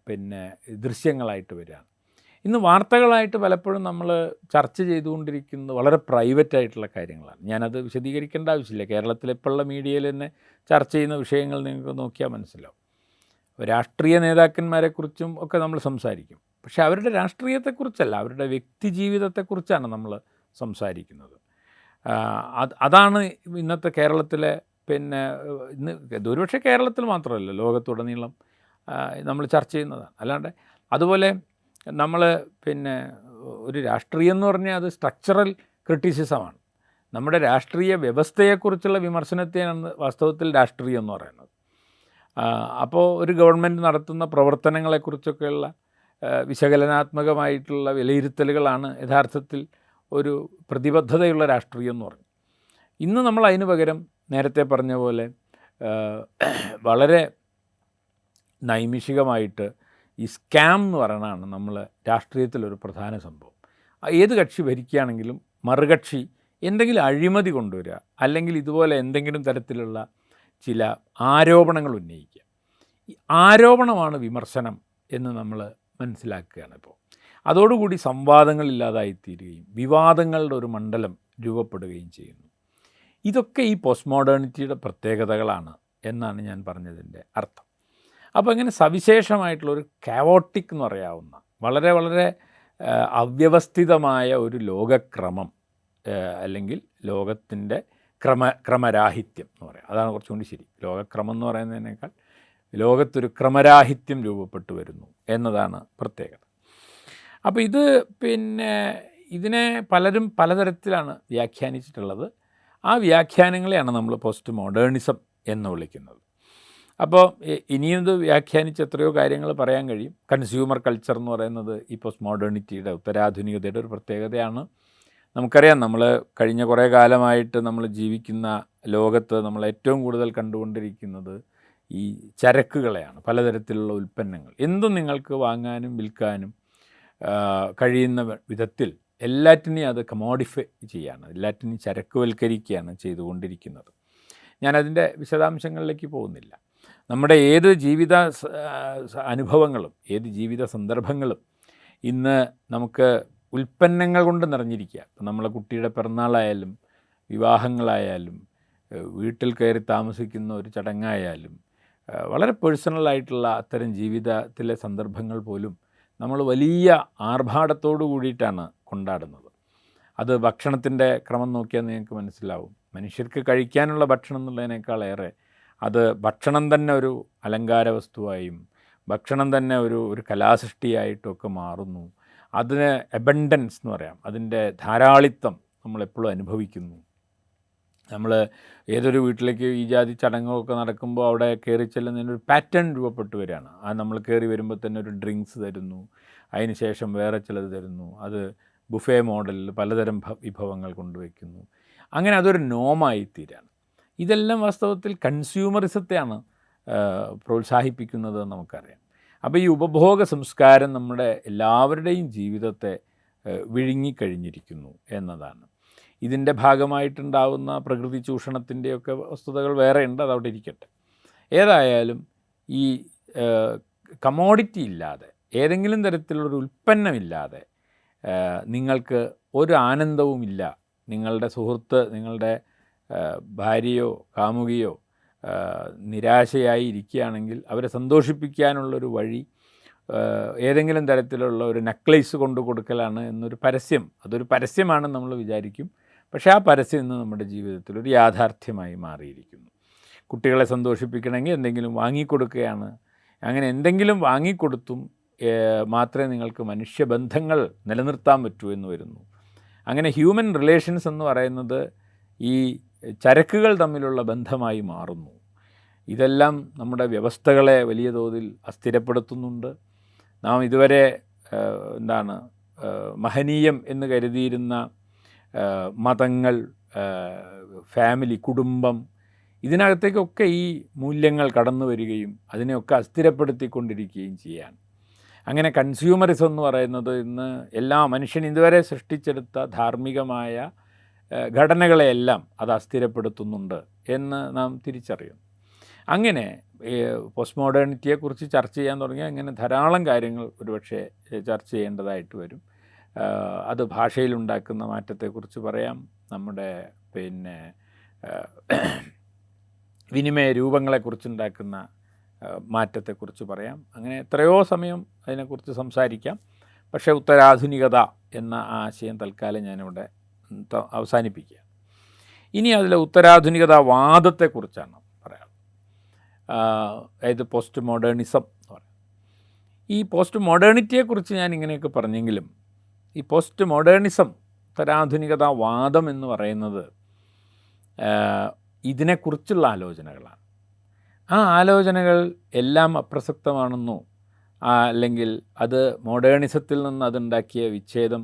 പിന്നെ ദൃശ്യങ്ങളായിട്ട് വരികയാണ്. ഇന്ന് വാർത്തകളായിട്ട് പലപ്പോഴും നമ്മൾ ചർച്ച ചെയ്തുകൊണ്ടിരിക്കുന്നത് വളരെ പ്രൈവറ്റായിട്ടുള്ള കാര്യങ്ങളാണ്. ഞാനത് വിശദീകരിക്കേണ്ട ആവശ്യമില്ല. കേരളത്തിലിപ്പോഴുള്ള മീഡിയയിൽ തന്നെ ചർച്ച ചെയ്യുന്ന വിഷയങ്ങൾ നിങ്ങൾക്ക് നോക്കിയാൽ മനസ്സിലാവും. രാഷ്ട്രീയ നേതാക്കന്മാരെക്കുറിച്ചും ഒക്കെ നമ്മൾ സംസാരിക്കും. പക്ഷേ അവരുടെ രാഷ്ട്രീയത്തെക്കുറിച്ചല്ല, അവരുടെ വ്യക്തി ജീവിതത്തെക്കുറിച്ചാണ് നമ്മൾ സംസാരിക്കുന്നത്. അതാണ് ഇന്നത്തെ കേരളത്തിലെ, പിന്നെ ഇന്ന് ഒരുപക്ഷെ കേരളത്തിൽ മാത്രമല്ല, ലോകത്തുടനീളം നമ്മൾ ചർച്ച ചെയ്യുന്നതാണ്. അല്ലാണ്ട് അതുപോലെ നമ്മൾ പിന്നെ ഒരു രാഷ്ട്രീയം എന്ന് പറഞ്ഞാൽ അത് സ്ട്രക്ചറൽ ക്രിറ്റിസിസമാണ്. നമ്മുടെ രാഷ്ട്രീയ വ്യവസ്ഥയെക്കുറിച്ചുള്ള വിമർശനത്തെയാണ് വാസ്തവത്തിൽ രാഷ്ട്രീയം എന്ന് പറയുന്നത്. അപ്പോൾ ഒരു ഗവൺമെൻറ് നടത്തുന്ന പ്രവർത്തനങ്ങളെക്കുറിച്ചൊക്കെയുള്ള വിശകലനാത്മകമായിട്ടുള്ള വിലയിരുത്തലുകളാണ് യഥാർത്ഥത്തിൽ ഒരു പ്രതിബദ്ധതയുള്ള രാഷ്ട്രീയം എന്ന് പറഞ്ഞു. ഇന്ന് നമ്മൾ അതിന് പകരം നേരത്തെ പറഞ്ഞ പോലെ വളരെ നൈമിഷികമായിട്ട് ഈ സ്കാം എന്ന് പറയുന്നതാണ് നമ്മൾ രാഷ്ട്രീയത്തിലൊരു പ്രധാന സംഭവം. ഏത് കക്ഷി ഭരിക്കുകയാണെങ്കിലും മറുകക്ഷി എന്തെങ്കിലും അഴിമതി കൊണ്ടുവരിക, അല്ലെങ്കിൽ ഇതുപോലെ എന്തെങ്കിലും തരത്തിലുള്ള ചില ആരോപണങ്ങൾ ഉന്നയിക്കുക. ഈ ആരോപണമാണ് വിമർശനം എന്ന് നമ്മൾ മനസ്സിലാക്കുകയാണ് ഇപ്പോൾ. അതോടുകൂടി സംവാദങ്ങളില്ലാതായിത്തീരുകയും വിവാദങ്ങളുടെ ഒരു മണ്ഡലം രൂപപ്പെടുകയും ചെയ്യുന്നു. ഇതൊക്കെ ഈ പോസ്റ്റ് മോഡേണിറ്റിയുടെ പ്രത്യേകതകളാണ് എന്നാണ് ഞാൻ പറഞ്ഞതിൻ്റെ അർത്ഥം. അപ്പോൾ ഇങ്ങനെ സവിശേഷമായിട്ടുള്ളൊരു കാവോട്ടിക് എന്ന് പറയാവുന്ന വളരെ വളരെ അവ്യവസ്ഥിതമായ ഒരു ലോകക്രമം, അല്ലെങ്കിൽ ലോകത്തിൻ്റെ ക്രമരാഹിത്യം എന്ന് പറയാം. അതാണ് കുറച്ചുകൂടി ശരി. ലോകക്രമം എന്ന് പറയുന്നതിനേക്കാൾ ലോകത്തൊരു ക്രമരാഹിത്യം രൂപപ്പെട്ടു വരുന്നു എന്നതാണ് പ്രത്യേകത. അപ്പോൾ ഇത് പിന്നെ ഇതിനെ പലരും പലതരത്തിലാണ് വ്യാഖ്യാനിച്ചിട്ടുള്ളത്. ആ വ്യാഖ്യാനങ്ങളെയാണ് നമ്മൾ പോസ്റ്റ് മോഡേണിസം എന്ന് വിളിക്കുന്നത്. അപ്പോൾ ഇനിയത് വ്യാഖ്യാനിച്ച് എത്രയോ കാര്യങ്ങൾ പറയാൻ കഴിയും. കൺസ്യൂമർ കൾച്ചർ എന്ന് പറയുന്നത് ഈ പോസ്റ്റ് മോഡേണിറ്റിയുടെ, ഉത്തരാധുനികതയുടെ ഒരു പ്രത്യേകതയാണ്. നമുക്കറിയാം, നമ്മൾ കഴിഞ്ഞ കുറേ കാലമായിട്ട് നമ്മൾ ജീവിക്കുന്ന ലോകത്ത് നമ്മൾ ഏറ്റവും കൂടുതൽ കണ്ടുകൊണ്ടിരിക്കുന്നത് ഈ ചരക്കുകളെയാണ്. പലതരത്തിലുള്ള ഉൽപ്പന്നങ്ങൾ, എന്തും നിങ്ങൾക്ക് വാങ്ങാനും വിൽക്കാനും കഴിയുന്ന വിധത്തിൽ എല്ലാറ്റിനെയും അത് കമോഡിഫൈ ചെയ്യാണ്, എല്ലാറ്റിനെയും ചരക്കുവൽക്കരിക്കുകയാണ് ചെയ്തുകൊണ്ടിരിക്കുന്നത്. ഞാനതിൻ്റെ വിശദാംശങ്ങളിലേക്ക് പോകുന്നില്ല. നമ്മുടെ ഏത് ജീവിത അനുഭവങ്ങളും ഏത് ജീവിത സന്ദർഭങ്ങളും ഇന്ന് നമുക്ക് ഉൽപ്പന്നങ്ങൾ കൊണ്ട് നിറഞ്ഞിരിക്കുക. ഇപ്പം നമ്മളെ കുട്ടിയുടെ പിറന്നാളായാലും വിവാഹങ്ങളായാലും വീട്ടിൽ കയറി താമസിക്കുന്ന ഒരു ചടങ്ങായാലും വളരെ പേഴ്സണലായിട്ടുള്ള അത്തരം ജീവിതത്തിലെ സന്ദർഭങ്ങൾ പോലും നമ്മൾ വലിയ ആർഭാടത്തോടു കൂടിയിട്ടാണ് കൊണ്ടാടുന്നത്. അത് ഭക്ഷണത്തിൻ്റെ ക്രമം നോക്കിയാൽ നിങ്ങൾക്ക് മനസ്സിലാവും. മനുഷ്യർക്ക് കഴിക്കാനുള്ള ഭക്ഷണം എന്നുള്ളതിനേക്കാളേറെ അത് ഭക്ഷണം തന്നെ ഒരു അലങ്കാര വസ്തുവായും ഭക്ഷണം തന്നെ ഒരു കലാസൃഷ്ടിയായിട്ടൊക്കെ മാറുന്നു. അതിന് എബണ്ടൻസ് എന്ന് പറയാം, അതിൻ്റെ ധാരാളിത്തം നമ്മളെപ്പോഴും അനുഭവിക്കുന്നു. നമ്മൾ ഏതൊരു വീട്ടിലേക്ക് ഈ ജാതി ചടങ്ങുകളൊക്കെ നടക്കുമ്പോൾ അവിടെ കയറി ചെല്ലുന്നതിനൊരു പാറ്റേൺ രൂപപ്പെട്ട് വരികയാണ്. നമ്മൾ കയറി വരുമ്പോൾ തന്നെ ഒരു ഡ്രിങ്ക്സ് തരുന്നു, അതിന് ശേഷം വേറെ ചിലത് തരുന്നു, അത് ബുഫേ മോഡലിൽ പലതരം വിഭവങ്ങൾ കൊണ്ടുവയ്ക്കുന്നു. അങ്ങനെ അതൊരു നോമായിത്തീരാണ്. ഇതെല്ലാം വാസ്തവത്തിൽ കൺസ്യൂമറിസത്തെയാണ് പ്രോത്സാഹിപ്പിക്കുന്നത് നമുക്കറിയാം. അപ്പോൾ ഈ ഉപഭോഗ സംസ്കാരം നമ്മുടെ എല്ലാവരുടെയും ജീവിതത്തെ വിഴുങ്ങിക്കഴിഞ്ഞിരിക്കുന്നു എന്നതാണ്. ഇതിൻ്റെ ഭാഗമായിട്ടുണ്ടാകുന്ന പ്രകൃതി ചൂഷണത്തിൻ്റെയൊക്കെ വസ്തുതകൾ വേറെ ഉണ്ട്, അതവിടെ ഇരിക്കട്ടെ. ഏതായാലും ഈ കമോഡിറ്റി ഇല്ലാതെ, ഏതെങ്കിലും തരത്തിലുള്ളൊരു ഉൽപ്പന്നമില്ലാതെ നിങ്ങൾക്ക് ഒരു ആനന്ദവുമില്ല. നിങ്ങളുടെ സുഹൃത്ത്, നിങ്ങളുടെ ഭാര്യയോ കാമുകിയോ നിരാശയായി ഇരിക്കുകയാണെങ്കിൽ അവരെ സന്തോഷിപ്പിക്കാനുള്ളൊരു വഴി ഏതെങ്കിലും തരത്തിലുള്ള ഒരു നെക്ലേസ് കൊണ്ടു കൊടുക്കലാണ് എന്നൊരു പരസ്യം, അതൊരു പരസ്യമാണെന്ന് നമ്മൾ വിചാരിക്കും. പക്ഷേ ആ പരസ്യം ഇന്ന് നമ്മുടെ ജീവിതത്തിൽ ഒരു യാഥാർത്ഥ്യമായി മാറിയിരിക്കുന്നു. കുട്ടികളെ സന്തോഷിപ്പിക്കണമെങ്കിൽ എന്തെങ്കിലും വാങ്ങിക്കൊടുക്കുകയാണ്. അങ്ങനെ എന്തെങ്കിലും വാങ്ങിക്കൊടുത്തും മാത്രമേ നിങ്ങൾക്ക് മനുഷ്യബന്ധങ്ങൾ നിലനിർത്താൻ പറ്റൂ എന്ന് വരുന്നു. അങ്ങനെ ഹ്യൂമൻ റിലേഷൻസ് എന്ന് പറയുന്നത് ഈ ചരക്കുകൾ തമ്മിലുള്ള ബന്ധമായി മാറുന്നു. ഇതെല്ലാം നമ്മുടെ വ്യവസ്ഥകളെ വലിയ തോതിൽ അസ്ഥിരപ്പെടുത്തുന്നുണ്ട്. നാം ഇതുവരെ മഹനീയം എന്ന് കരുതിയിരുന്ന മതങ്ങൾ, ഫാമിലി, കുടുംബം, ഇതിനകത്തേക്കൊക്കെ ഈ മൂല്യങ്ങൾ കടന്നു വരികയും അതിനെയൊക്കെ അസ്ഥിരപ്പെടുത്തിക്കൊണ്ടിരിക്കുകയും ചെയ്യാണ്. അങ്ങനെ കൺസ്യൂമറിസം എന്ന് പറയുന്നത് ഇന്ന് എല്ലാ മനുഷ്യൻ ഇതുവരെ സൃഷ്ടിച്ചെടുത്ത ധാർമ്മികമായ ഘടനകളെയെല്ലാം അത് അസ്ഥിരപ്പെടുത്തുന്നുണ്ട് എന്ന് നാം തിരിച്ചറിയുന്നു. അങ്ങനെ പോസ്റ്റ് മോഡേണിറ്റിയെക്കുറിച്ച് ചർച്ച ചെയ്യാൻ തുടങ്ങിയാൽ ഇങ്ങനെ ധാരാളം കാര്യങ്ങൾ ഒരുപക്ഷെ ചർച്ച ചെയ്യേണ്ടതായിട്ട് വരും. അത് ഭാഷയിലുണ്ടാക്കുന്ന മാറ്റത്തെക്കുറിച്ച് പറയാം, നമ്മുടെ വിനിമയ രൂപങ്ങളെക്കുറിച്ചുണ്ടാക്കുന്ന മാറ്റത്തെക്കുറിച്ച് പറയാം. അങ്ങനെ എത്രയോ സമയം അതിനെക്കുറിച്ച് സംസാരിക്കാം. പക്ഷേ ഉത്തരാധുനികത എന്ന ആശയം തൽക്കാലം ഞാനിവിടെ അവസാനിപ്പിക്കുക. ഇനി അതിലെ ഉത്തരാധുനികത വാദത്തെക്കുറിച്ചാണ് പറയാം. അതായത് പോസ്റ്റ് മോഡേണിസം എന്ന് പറയും. ഈ പോസ്റ്റ് മോഡേണിറ്റിയെക്കുറിച്ച് ഞാൻ ഇങ്ങനെയൊക്കെ പറഞ്ഞെങ്കിലും ഈ പോസ്റ്റ് മോഡേണിസം, ഉത്തരാധുനികത വാദം എന്ന് പറയുന്നത് ഇതിനെക്കുറിച്ചുള്ള ആലോചനകളാണ്. ആ ആലോചനകൾ എല്ലാം അപ്രസക്തമാണെന്നോ അല്ലെങ്കിൽ അത് മോഡേണിസത്തിൽ നിന്ന് അതുണ്ടാക്കിയ വിച്ഛേദം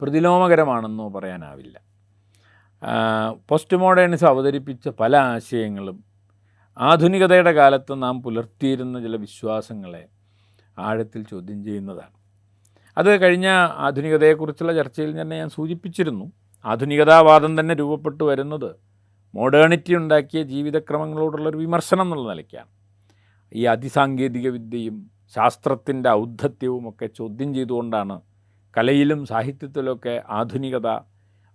പ്രതിലോമകരമാണെന്നോ പറയാനാവില്ല. പോസ്റ്റ് മോഡേണിസം അവതരിപ്പിച്ച പല ആശയങ്ങളും ആധുനികതയുടെ കാലത്ത് നാം പുലർത്തിയിരുന്ന ചില വിശ്വാസങ്ങളെ ആഴത്തിൽ ചോദ്യം ചെയ്യുന്നതാണ്. അത് കഴിഞ്ഞ ആധുനികതയെക്കുറിച്ചുള്ള ചർച്ചയിൽ തന്നെ ഞാൻ സൂചിപ്പിച്ചിരുന്നു. ആധുനികതാവാദം തന്നെ രൂപപ്പെട്ടു വരുന്നത് മോഡേണിറ്റി ഉണ്ടാക്കിയ ജീവിതക്രമങ്ങളോടുള്ളൊരു വിമർശനം എന്നുള്ള നിലയ്ക്കാണ്. ഈ അതിസാങ്കേതിക വിദ്യയും ശാസ്ത്രത്തിൻ്റെ ഔദ്ധത്യവും ഒക്കെ ചോദ്യം ചെയ്തുകൊണ്ടാണ് കലയിലും സാഹിത്യത്തിലുമൊക്കെ ആധുനികത,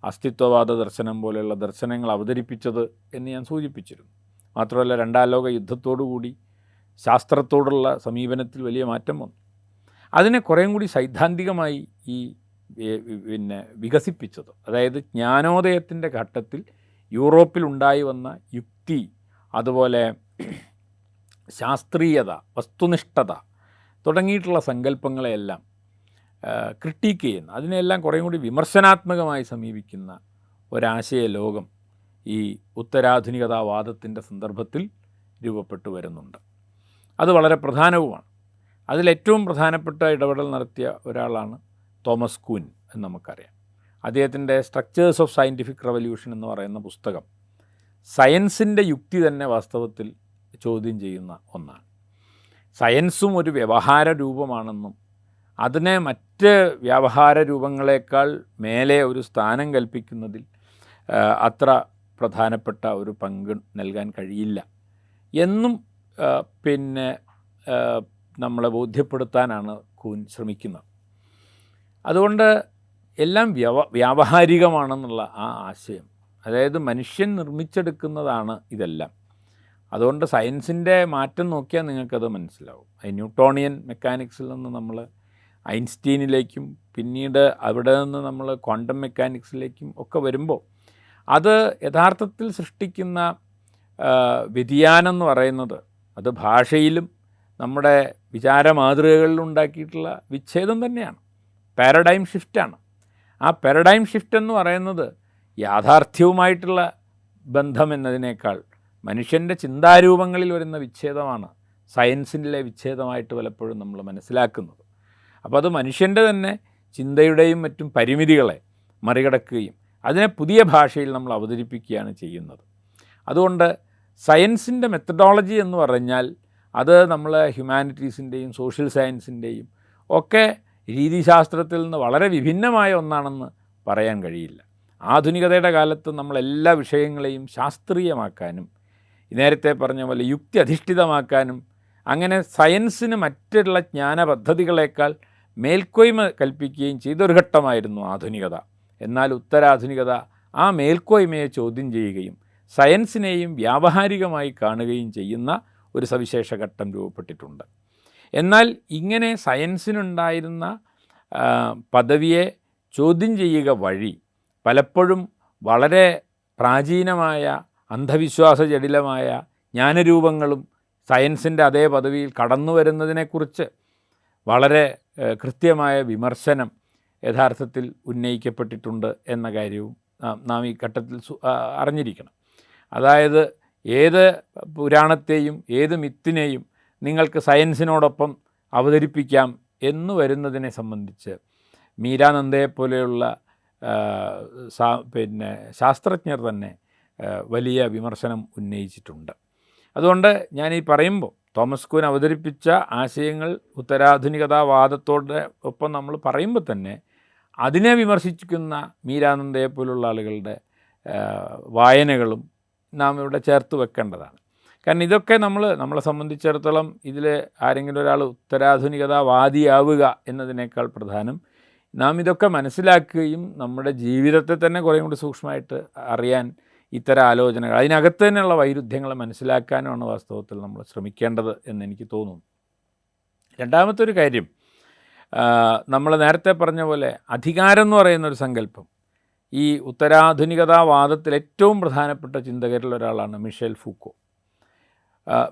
അസ്തിത്വവാദ ദർശനം പോലെയുള്ള ദർശനങ്ങൾ അവതരിപ്പിച്ചത് എന്ന് ഞാൻ സൂചിപ്പിച്ചിരുന്നു. മാത്രമല്ല, രണ്ടാം ലോക യുദ്ധത്തോടുകൂടി ശാസ്ത്രത്തോടുള്ള സമീപനത്തിൽ വലിയ മാറ്റം വന്നു. അതിനെ കുറേയും കൂടി സൈദ്ധാന്തികമായി വികസിപ്പിച്ചത്, അതായത് ജ്ഞാനോദയത്തിൻ്റെ ഘട്ടത്തിൽ യൂറോപ്പിലുണ്ടായി വന്ന യുക്തി, അതുപോലെ ശാസ്ത്രീയത, വസ്തുനിഷ്ഠത തുടങ്ങിയിട്ടുള്ള സങ്കല്പങ്ങളെയെല്ലാം ക്രിട്ടിക്ക് ചെയ്യുന്ന, അതിനെല്ലാം കുറേയും കൂടി വിമർശനാത്മകമായി സമീപിക്കുന്ന ഒരാശയ ലോകം ഈ ഉത്തരാധുനികതാവാദത്തിൻ്റെ സന്ദർഭത്തിൽ രൂപപ്പെട്ടു വരുന്നുണ്ട്. അത് വളരെ പ്രധാനവുമാണ്. അതിലേറ്റവും പ്രധാനപ്പെട്ട ഇടപെടൽ നടത്തിയ ഒരാളാണ് തോമസ് കൂൻ എന്ന് നമുക്കറിയാം. അദ്ദേഹത്തിൻ്റെ സ്ട്രക്ചേഴ്സ് ഓഫ് സയൻറ്റിഫിക് റെവല്യൂഷൻ എന്ന് പറയുന്ന പുസ്തകം സയൻസിൻ്റെ യുക്തി തന്നെ വാസ്തവത്തിൽ ചോദ്യം ചെയ്യുന്ന ഒന്നാണ്. സയൻസും ഒരു വ്യവഹാര രൂപമാണെന്നും അതിനെ മറ്റ് വ്യവഹാര രൂപങ്ങളെക്കാൾ മേലെ ഒരു സ്ഥാനം കൽപ്പിക്കുന്നതിൽ അത്ര പ്രധാനപ്പെട്ട ഒരു പങ്ക് നൽകാൻ കഴിയില്ല എന്നും നമ്മളെ ബോധ്യപ്പെടുത്താനാണ് കൂൻ ശ്രമിക്കുന്നത്. അതുകൊണ്ട് എല്ലാം വ്യാവഹാരികമാണെന്നുള്ള ആ ആശയം, അതായത് മനുഷ്യൻ നിർമ്മിച്ചെടുക്കുന്നതാണ് ഇതെല്ലാം. അതുകൊണ്ട് സയൻസിൻ്റെ മാറ്റം നോക്കിയാൽ നിങ്ങൾക്കത് മനസ്സിലാവും. ന്യൂട്ടോണിയൻ മെക്കാനിക്സിൽ നിന്ന് നമ്മൾ ഐൻസ്റ്റീനിലേക്കും പിന്നീട് അവിടെ നിന്ന് നമ്മൾ ക്വാണ്ടം മെക്കാനിക്സിലേക്കും ഒക്കെ വരുമ്പോൾ അത് യഥാർത്ഥത്തിൽ സൃഷ്ടിക്കുന്ന വ്യതിയാനം എന്ന് പറയുന്നത് അത് ഭാഷയിലും നമ്മുടെ വിചാര മാതൃകകളിലും ഉണ്ടാക്കിയിട്ടുള്ള വിച്ഛേദം തന്നെയാണ്. പാരഡൈം ഷിഫ്റ്റാണ്. ആ പാരഡൈം ഷിഫ്റ്റ് എന്ന് പറയുന്നത് യാഥാർത്ഥ്യവുമായിട്ടുള്ള ബന്ധം എന്നതിനേക്കാൾ മനുഷ്യൻ്റെ ചിന്താരൂപങ്ങളിൽ വരുന്ന വിച്ഛേദമാണ് സയൻസിൻ്റെ വിച്ഛേദമായിട്ട് പലപ്പോഴും നമ്മൾ മനസ്സിലാക്കുന്നത്. അപ്പോൾ അത് മനുഷ്യൻ്റെ തന്നെ ചിന്തയുടെയും മറ്റും പരിമിതികളെ മറികടക്കുകയും അതിനെ പുതിയ ഭാഷയിൽ നമ്മൾ അവതരിപ്പിക്കുകയാണ് ചെയ്യുന്നത്. അതുകൊണ്ട് സയൻസിൻ്റെ മെത്തഡോളജി എന്ന് പറഞ്ഞാൽ അത് നമ്മൾ ഹ്യൂമാനിറ്റീസിൻ്റെയും സോഷ്യൽ സയൻസിൻ്റെയും ഒക്കെ രീതിശാസ്ത്രത്തിൽ നിന്ന് വളരെ വിഭിന്നമായ ഒന്നാണെന്ന് പറയാൻ കഴിയില്ല. ആധുനികതയുടെ കാലത്ത് നമ്മളെല്ലാ വിഷയങ്ങളെയും ശാസ്ത്രീയമാക്കാനും നേരത്തെ പറഞ്ഞ പോലെ യുക്തി അധിഷ്ഠിതമാക്കാനും അങ്ങനെ സയൻസിന് മറ്റുള്ള ജ്ഞാന പദ്ധതികളേക്കാൾ മേൽക്കോയ്മ കൽപ്പിക്കുകയും ചെയ്തൊരു ഘട്ടമായിരുന്നു ആധുനികത. എന്നാൽ ഉത്തരാധുനികത ആ മേൽക്കോയ്മയെ ചോദ്യം ചെയ്യുകയും സയൻസിനെയും വ്യാവഹാരികമായി കാണുകയും ചെയ്യുന്ന ഒരു സവിശേഷ ഘട്ടം രൂപപ്പെട്ടിട്ടുണ്ട്. എന്നാൽ ഇങ്ങനെ സയൻസിനുണ്ടായിരുന്ന പദവിയെ ചോദ്യം ചെയ്യുക വഴി പലപ്പോഴും വളരെ പ്രാചീനമായ അന്ധവിശ്വാസജടിലമായ ജ്ഞാനരൂപങ്ങളും സയൻസിൻ്റെ അതേ പദവിയിൽ കടന്നു വരുന്നതിനെക്കുറിച്ച് വളരെ കൃത്യമായ വിമർശനം യഥാർത്ഥത്തിൽ ഉന്നയിക്കപ്പെട്ടിട്ടുണ്ട് എന്ന കാര്യവും നാം ഈ ഘട്ടത്തിൽ അറിഞ്ഞിരിക്കണം. അതായത് ഏത് പുരാണത്തെയും ഏത് മിത്തിനെയും നിങ്ങൾക്ക് സയൻസിനോടൊപ്പം അവതരിപ്പിക്കാം എന്ന് വരുന്നതിനെ സംബന്ധിച്ച് മീരാനന്ദയെപ്പോലെയുള്ള ശാസ്ത്രജ്ഞർ തന്നെ വലിയ വിമർശനം ഉന്നയിച്ചിട്ടുണ്ട്. അതുകൊണ്ട് ഞാൻ ഈ പറയുമ്പോൾ തോമസ് കൂൻ അവതരിപ്പിച്ച ആശയങ്ങൾ ഉത്തരാധുനികതാവാദത്തോടെ ഒപ്പം നമ്മൾ പറയുമ്പോൾ തന്നെ അതിനെ വിമർശിക്കുന്ന മീരാനന്ദയെപ്പോലുള്ള ആളുകളുടെ വായനകളും നാം ഇവിടെ ചേർത്ത് വെക്കേണ്ടതാണ്. കാരണം ഇതൊക്കെ നമ്മളെ സംബന്ധിച്ചിടത്തോളം ഇതിൽ ആരെങ്കിലും ഒരാൾ ഉത്തരാധുനികതാവാദിയാവുക എന്നതിനേക്കാൾ പ്രധാനം നാം ഇതൊക്കെ മനസ്സിലാക്കുകയും നമ്മുടെ ജീവിതത്തെ തന്നെ കുറേ കൂടി സൂക്ഷ്മമായിട്ട് അറിയാൻ ഇത്തരം ആലോചനകൾ അതിനകത്ത് തന്നെയുള്ള വൈരുദ്ധ്യങ്ങളെ മനസ്സിലാക്കാനുമാണ് വാസ്തവത്തിൽ നമ്മൾ ശ്രമിക്കേണ്ടത് എന്നെനിക്ക് തോന്നുന്നു. രണ്ടാമത്തെ ഒരു കാര്യം, നമ്മൾ നേരത്തെ പറഞ്ഞ പോലെ അധികാരം എന്ന് പറയുന്നൊരു സങ്കല്പം ഈ ഉത്തരാധുനികതാവാദത്തിൽ ഏറ്റവും പ്രധാനപ്പെട്ട ചിന്തകരിൽ ഒരാളാണ് മിഷേൽ ഫൂക്കോ.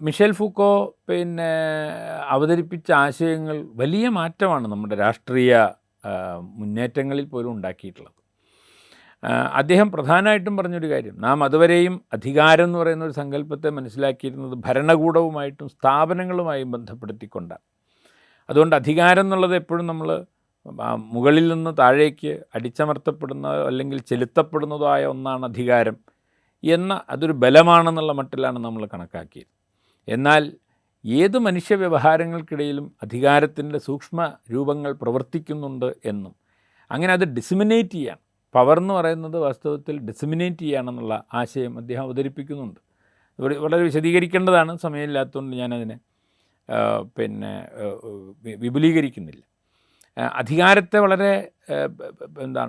മിഷേൽ ഫൂക്കോ അവതരിപ്പിച്ച ആശയങ്ങൾ വലിയ മാറ്റമാണ് നമ്മുടെ രാഷ്ട്രീയ മുന്നേറ്റങ്ങളിൽ പോലും ഉണ്ടാക്കിയിട്ടുള്ളത്. അദ്ദേഹം പ്രധാനമായിട്ടും പറഞ്ഞൊരു കാര്യം, നാം അതുവരെയും അധികാരം എന്ന് പറയുന്ന ഒരു സങ്കല്പത്തെ മനസ്സിലാക്കിയിരുന്നത് ഭരണകൂടവുമായിട്ടും സ്ഥാപനങ്ങളുമായും ബന്ധപ്പെടുത്തിക്കൊണ്ടാണ്. അതുകൊണ്ട് അധികാരം എന്നുള്ളത് എപ്പോഴും നമ്മൾ മുകളിൽ നിന്ന് താഴേക്ക് അടിച്ചമർത്തപ്പെടുന്ന അല്ലെങ്കിൽ ചെലുത്തപ്പെടുന്നതോ ആയ ഒന്നാണ് അധികാരം എന്ന അതൊരു ബലമാണെന്നുള്ള മട്ടിലാണ് നമ്മൾ കണക്കാക്കിയത്. എന്നാൽ ഏത് മനുഷ്യ വ്യവഹാരങ്ങൾക്കിടയിലും അധികാരത്തിൻ്റെ സൂക്ഷ്മ രൂപങ്ങൾ പ്രവർത്തിക്കുന്നുണ്ട് എന്നും അങ്ങനെ അത് ഡിസിമിനേറ്റ് ചെയ്യാൻ, പവർ എന്ന് പറയുന്നത് വാസ്തവത്തിൽ ഡിസിമിനേറ്റ് ചെയ്യാനെന്നുള്ള ആശയം അദ്ദേഹം അവതരിപ്പിക്കുന്നുണ്ട്. വളരെ വിശദീകരിക്കേണ്ടതാണ്, സമയമില്ലാത്തതുകൊണ്ട് ഞാനതിനെ വിപുലീകരിക്കുന്നില്ല. അധികാരത്തെ വളരെ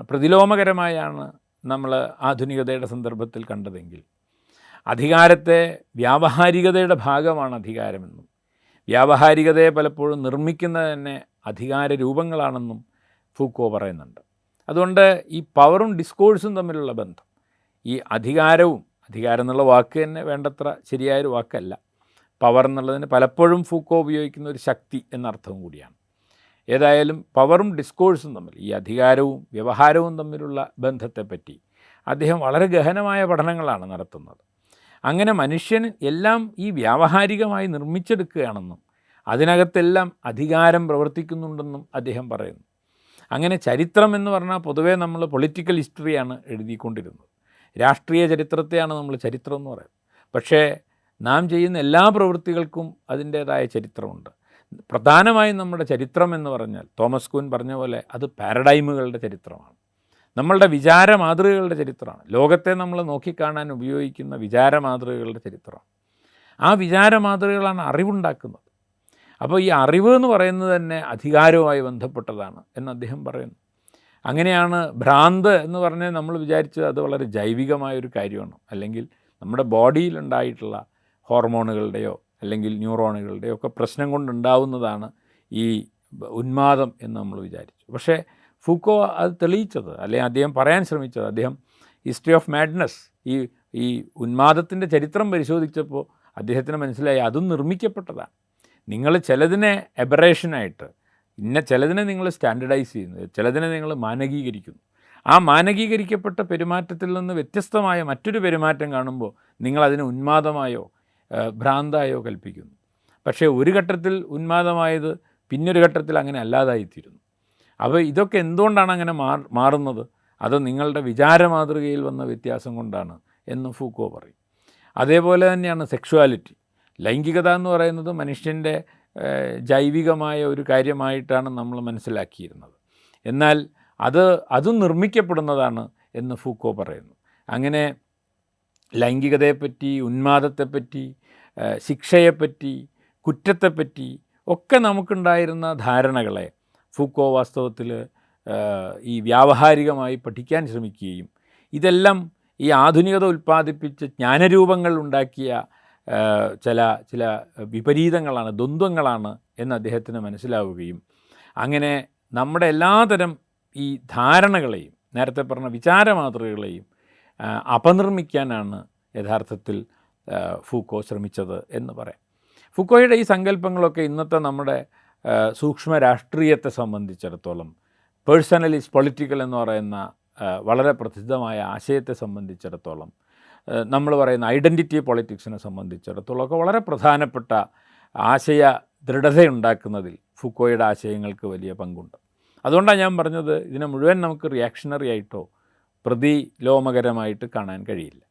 പ്രതിലോമകരമായാണ് നമ്മൾ ആധുനികതയുടെ സന്ദർഭത്തിൽ കണ്ടതെങ്കിൽ അധികാരത്തെ വ്യാവഹാരികതയുടെ ഭാഗമാണ് അധികാരമെന്നും വ്യാവഹാരികതയെ പലപ്പോഴും നിർമ്മിക്കുന്നത് തന്നെ അധികാര രൂപങ്ങളാണെന്നും ഫൂക്കോ പറയുന്നുണ്ട്. അതുകൊണ്ട് ഈ പവറും ഡിസ്കോഴ്സും തമ്മിലുള്ള ബന്ധം, ഈ അധികാരം എന്നുള്ള വാക്ക് തന്നെ വേണ്ടത്ര ശരിയായൊരു വാക്കല്ല. പവർ എന്നുള്ളതിന് പലപ്പോഴും ഫൂക്കോ ഉപയോഗിക്കുന്ന ഒരു ശക്തി എന്നർത്ഥവും കൂടിയാണ്. ഏതായാലും പവറും ഡിസ്കോഴ്സും തമ്മിൽ, ഈ അധികാരവും വ്യവഹാരവും തമ്മിലുള്ള ബന്ധത്തെപ്പറ്റി അദ്ദേഹം വളരെ ഗഹനമായ പഠനങ്ങളാണ് നടത്തുന്നത്. അങ്ങനെ മനുഷ്യൻ എല്ലാം ഈ വ്യാവഹാരികമായി നിർമ്മിച്ചെടുക്കുകയാണെന്നും അതിനകത്തെല്ലാം അധികാരം പ്രവർത്തിക്കുന്നുണ്ടെന്നും അദ്ദേഹം പറയുന്നു. അങ്ങനെ ചരിത്രം എന്ന് പറഞ്ഞാൽ പൊതുവേ നമ്മൾ പൊളിറ്റിക്കൽ ഹിസ്റ്ററിയാണ് എഴുതിക്കൊണ്ടിരുന്നത്, രാഷ്ട്രീയ ചരിത്രത്തെയാണ് നമ്മൾ ചരിത്രം എന്ന് പറയുന്നത്. പക്ഷേ നാം ചെയ്യുന്ന എല്ലാ പ്രവൃത്തികൾക്കും അതിൻ്റേതായ ചരിത്രമുണ്ട്. പ്രധാനമായും നമ്മുടെ ചരിത്രം എന്ന് പറഞ്ഞാൽ തോമസ് കൂൻ പറഞ്ഞ പോലെ അത് പാരഡൈമുകളുടെ ചരിത്രമാണ്, നമ്മളുടെ വിചാരമാതൃകകളുടെ ചരിത്രമാണ്, ലോകത്തെ നമ്മൾ നോക്കിക്കാണാൻ ഉപയോഗിക്കുന്ന വിചാരമാതൃകകളുടെ ചരിത്രമാണ്. ആ വിചാരമാതൃകകളാണ് അറിവുണ്ടാക്കുന്നത്. അപ്പോൾ ഈ അറിവ് എന്ന് പറയുന്നത് തന്നെ അധികാരവുമായി ബന്ധപ്പെട്ടതാണ് എന്ന് അദ്ദേഹം പറയുന്നു. അങ്ങനെയാണ് ഭ്രാന്ത് എന്ന് പറഞ്ഞാൽ നമ്മൾ വിചാരിച്ചത് അത് വളരെ ജൈവികമായൊരു കാര്യമാണ്, അല്ലെങ്കിൽ നമ്മുടെ ബോഡിയിലുണ്ടായിട്ടുള്ള ഹോർമോണുകളുടെയോ അല്ലെങ്കിൽ ന്യൂറോണുകളുടെയോ ഒക്കെ പ്രശ്നം കൊണ്ടുണ്ടാവുന്നതാണ് ഈ ഉന്മാദം എന്ന് നമ്മൾ വിചാരിച്ചു. പക്ഷേ ഫൂക്കോ അത് തെളിയിച്ചത്, അല്ലെങ്കിൽ അദ്ദേഹം പറയാൻ ശ്രമിച്ചത്, അദ്ദേഹം ഹിസ്റ്ററി ഓഫ് മാഡ്നസ്, ഈ ഉന്മാദത്തിൻ്റെ ചരിത്രം പരിശോധിച്ചപ്പോൾ അദ്ദേഹത്തിന് മനസ്സിലായി അതും നിർമ്മിക്കപ്പെട്ടതാണ്. നിങ്ങൾ ചിലതിനെ എബറേഷനായിട്ട്, ചിലതിനെ നിങ്ങൾ സ്റ്റാൻഡർഡൈസ് ചെയ്യുന്നു, ചിലതിനെ നിങ്ങൾ മാനകീകരിക്കുന്നു. ആ മാനകീകരിക്കപ്പെട്ട പെരുമാറ്റത്തിൽ നിന്ന് വ്യത്യസ്തമായ മറ്റൊരു പെരുമാറ്റം കാണുമ്പോൾ നിങ്ങളതിനെ ഉന്മാദമായോ ഭ്രാന്തായോ കൽപ്പിക്കുന്നു. പക്ഷേ ഒരു ഘട്ടത്തിൽ ഉന്മാദമായത് പിന്നൊരു ഘട്ടത്തിൽ അങ്ങനെ അല്ലാതായിത്തീരുന്നു. അപ്പോൾ ഇതൊക്കെ എന്തുകൊണ്ടാണ് അങ്ങനെ മാറുന്നത്? അത് നിങ്ങളുടെ വിചാരമാതൃകയിൽ വന്ന വ്യത്യാസം കൊണ്ടാണ് എന്ന് ഫൂക്കോ പറയും. അതേപോലെ തന്നെയാണ് സെക്ഷുവാലിറ്റി. ലൈംഗികത എന്ന് പറയുന്നത് മനുഷ്യൻ്റെ ജൈവികമായ ഒരു കാര്യമായിട്ടാണ് നമ്മൾ മനസ്സിലാക്കിയിരുന്നത്. എന്നാൽ അതും നിർമ്മിക്കപ്പെടുന്നതാണ് എന്ന് ഫൂക്കോ പറയുന്നു. അങ്ങനെ ലൈംഗികതയെപ്പറ്റി, ഉന്മാദത്തെപ്പറ്റി, ശിക്ഷയെപ്പറ്റി, കുറ്റത്തെപ്പറ്റി ഒക്കെ നമുക്കുണ്ടായിരുന്ന ധാരണകളെ ഫൂക്കോ വാസ്തവത്തിൽ ഈ വ്യാവഹാരികമായി പഠിക്കാൻ ശ്രമിക്കുകയും ഇതെല്ലാം ഈ ആധുനികത ഉൽപ്പാദിപ്പിച്ച ജ്ഞാനരൂപങ്ങൾ ഉണ്ടാക്കിയ ചില വിപരീതങ്ങളാണ്, ദ്വന്ദ്വങ്ങളാണ് എന്ന് അദ്ദേഹത്തിന് മനസ്സിലാവുകയും അങ്ങനെ നമ്മുടെ എല്ലാതരം ഈ ധാരണകളെയും നേരത്തെ പറഞ്ഞ വിചാരമാതൃകകളെയും അപനിർമ്മിക്കാനാണ് യഥാർത്ഥത്തിൽ ഫൂക്കോ ശ്രമിച്ചത് എന്ന് പറയാം. ഫൂക്കോയുടെ ഈ സങ്കല്പങ്ങളൊക്കെ ഇന്നത്തെ നമ്മുടെ സൂക്ഷ്മ രാഷ്ട്രീയത്തെ സംബന്ധിച്ചിടത്തോളം, പേഴ്സണലിസ്റ്റ് പൊളിറ്റിക്കൽ എന്ന് പറയുന്ന വളരെ പ്രസിദ്ധമായ ആശയത്തെ സംബന്ധിച്ചിടത്തോളം, നമ്മൾ പറയുന്ന ഐഡൻറ്റിറ്റി പൊളിറ്റിക്സിനെ സംബന്ധിച്ചിടത്തോളം ഒക്കെ വളരെ പ്രധാനപ്പെട്ട ആശയ ദൃഢതയുണ്ടാക്കുന്നതിൽ ഫൂക്കോയുടെ ആശയങ്ങൾക്ക് വലിയ പങ്കുണ്ട്. അതുകൊണ്ടാണ് ഞാൻ പറഞ്ഞത്, ഇതിനെ മുഴുവൻ നമുക്ക് റിയാക്ഷണറി ആയിട്ടോ പ്രതിലോമകരമായിട്ട് കാണാൻ കഴിയില്ല.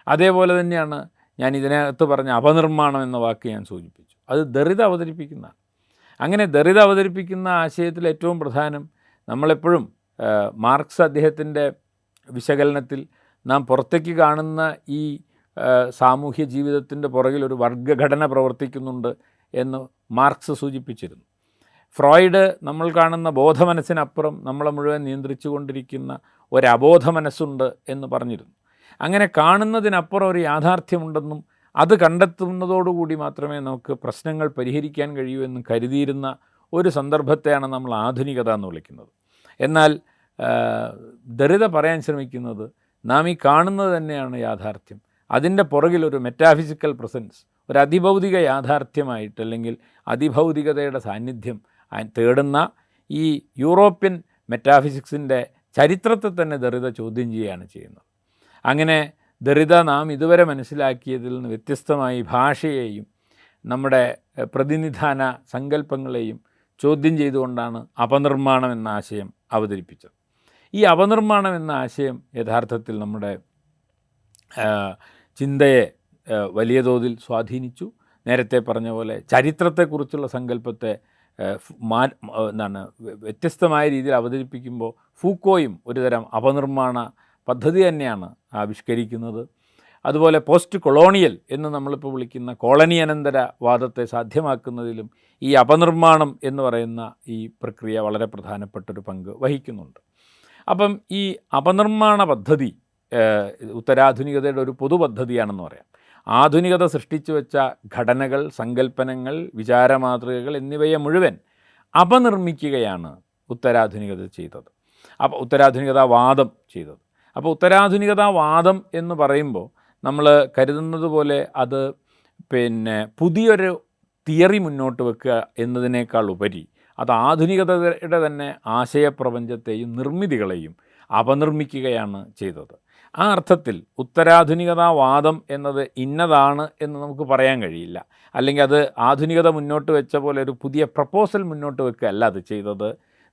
അതേപോലെ തന്നെയാണ് ഞാൻ ഇതിനകത്ത് പറഞ്ഞ അപനിർമ്മാണം എന്ന വാക്ക് ഞാൻ സൂചിപ്പിച്ചു. അത് ദറിത അവതരിപ്പിക്കുന്നതാണ്. അങ്ങനെ ദറിത അവതരിപ്പിക്കുന്ന ആശയത്തിൽ ഏറ്റവും പ്രധാനം, നമ്മളെപ്പോഴും മാർക്സ് അദ്ദേഹത്തിൻ്റെ വിശകലനത്തിൽ നാം പുറത്തേക്ക് കാണുന്ന ഈ സാമൂഹ്യ ജീവിതത്തിൻ്റെ പുറകിൽ ഒരു വർഗ്ഗഘടന പ്രവർത്തിക്കുന്നുണ്ട് എന്ന് മാർക്സ് സൂചിപ്പിച്ചിരുന്നു. ഫ്രോയിഡ് നമ്മൾ കാണുന്ന ബോധമനസ്സിനപ്പുറം നമ്മളെ മുഴുവൻ നിയന്ത്രിച്ചു കൊണ്ടിരിക്കുന്ന ഒരബോധ മനസ്സുണ്ട് എന്ന് പറഞ്ഞിരുന്നു. അങ്ങനെ കാണുന്നതിനപ്പുറം ഒരു യാഥാർത്ഥ്യമുണ്ടെന്നും അത് കണ്ടെത്തുന്നതോടുകൂടി മാത്രമേ നമുക്ക് പ്രശ്നങ്ങൾ പരിഹരിക്കാൻ കഴിയൂ എന്ന് കരുതിയിരുന്ന ഒരു സന്ദർഭത്തെയാണ് നമ്മൾ ആധുനികത എന്ന് വിളിക്കുന്നത്. എന്നാൽ ദറിത പറയാൻ ശ്രമിക്കുന്നത്, നാം ഈ കാണുന്നത് തന്നെയാണ് യാഥാർത്ഥ്യം, അതിൻ്റെ പുറകിലൊരു മെറ്റാഫിസിക്കൽ പ്രസൻസ്, ഒരു അതിഭൗതിക യാഥാർത്ഥ്യമായിട്ട് അല്ലെങ്കിൽ അതിഭൗതികതയുടെ സാന്നിധ്യം തേടുന്ന ഈ യൂറോപ്യൻ മെറ്റാഫിസിക്സിൻ്റെ ചരിത്രത്തെ തന്നെ ദറിത ചോദ്യം ചെയ്യുകയാണ് ചെയ്യുന്നത്. അങ്ങനെ ദറിത നാം ഇതുവരെ മനസ്സിലാക്കിയതിൽ നിന്ന് വ്യത്യസ്തമായി ഭാഷയെയും നമ്മുടെ പ്രതിനിധാന സങ്കല്പങ്ങളെയും ചോദ്യം ചെയ്തുകൊണ്ടാണ് അപനിർമ്മാണം എന്ന ആശയം അവതരിപ്പിച്ചത്. ഈ അപനിർമ്മാണം എന്ന ആശയം യഥാർത്ഥത്തിൽ നമ്മുടെ ചിന്തയെ വലിയ തോതിൽ സ്വാധീനിച്ചു. നേരത്തെ പറഞ്ഞ പോലെ ചരിത്രത്തെക്കുറിച്ചുള്ള സങ്കല്പത്തെ വ്യത്യസ്തമായ രീതിയിൽ അവതരിപ്പിക്കുമ്പോൾ ഫൂക്കോയും ഒരുതരം അപനിർമ്മാണ പദ്ധതി തന്നെയാണ് ആവിഷ്കരിക്കുന്നത്. അതുപോലെ പോസ്റ്റ് കൊളോണിയൽ എന്ന് നമ്മളിപ്പോൾ വിളിക്കുന്ന കോളനി അനന്തര വാദത്തെ സാധ്യമാക്കുന്നതിലും ഈ അപനിർമ്മാണം എന്ന് പറയുന്ന ഈ പ്രക്രിയ വളരെ പ്രധാനപ്പെട്ടൊരു പങ്ക് വഹിക്കുന്നുണ്ട്. അപ്പം ഈ അപനിർമ്മാണ പദ്ധതി ഉത്തരാധുനികതയുടെ ഒരു പൊതുപദ്ധതിയാണെന്ന് പറയാം. ആധുനികത സൃഷ്ടിച്ചു വെച്ച ഘടനകൾ, സങ്കല്പനങ്ങൾ, വിചാരമാതൃകകൾ എന്നിവയെ മുഴുവൻ അപനിർമ്മിക്കുകയാണ് ഉത്തരാധുനികത ചെയ്തത്. അപ്പോൾ ഉത്തരാധുനികതാവാദം ചെയ്തത്. അപ്പോൾ ഉത്തരാധുനികതാവാദം എന്ന് പറയുമ്പോൾ നമ്മൾ കരുതുന്നത് പോലെ അത് പുതിയൊരു തിയറി മുന്നോട്ട് വെക്കുക എന്നതിനേക്കാൾ ഉപരി അത് ആധുനികതയുടെ തന്നെ ആശയപ്രപഞ്ചത്തെയും നിർമ്മിതികളെയും അപനിർമ്മിക്കുകയാണ് ചെയ്തത്. ആ അർത്ഥത്തിൽ ഉത്തരാധുനികതാവാദം എന്നത് ഇന്നതാണ് എന്ന് നമുക്ക് പറയാൻ കഴിയില്ല. അല്ലെങ്കിൽ അത് ആധുനികത മുന്നോട്ട് വെച്ച പോലെ ഒരു പുതിയ പ്രപ്പോസൽ മുന്നോട്ട് വെക്കുകയല്ല അത് ചെയ്തത്.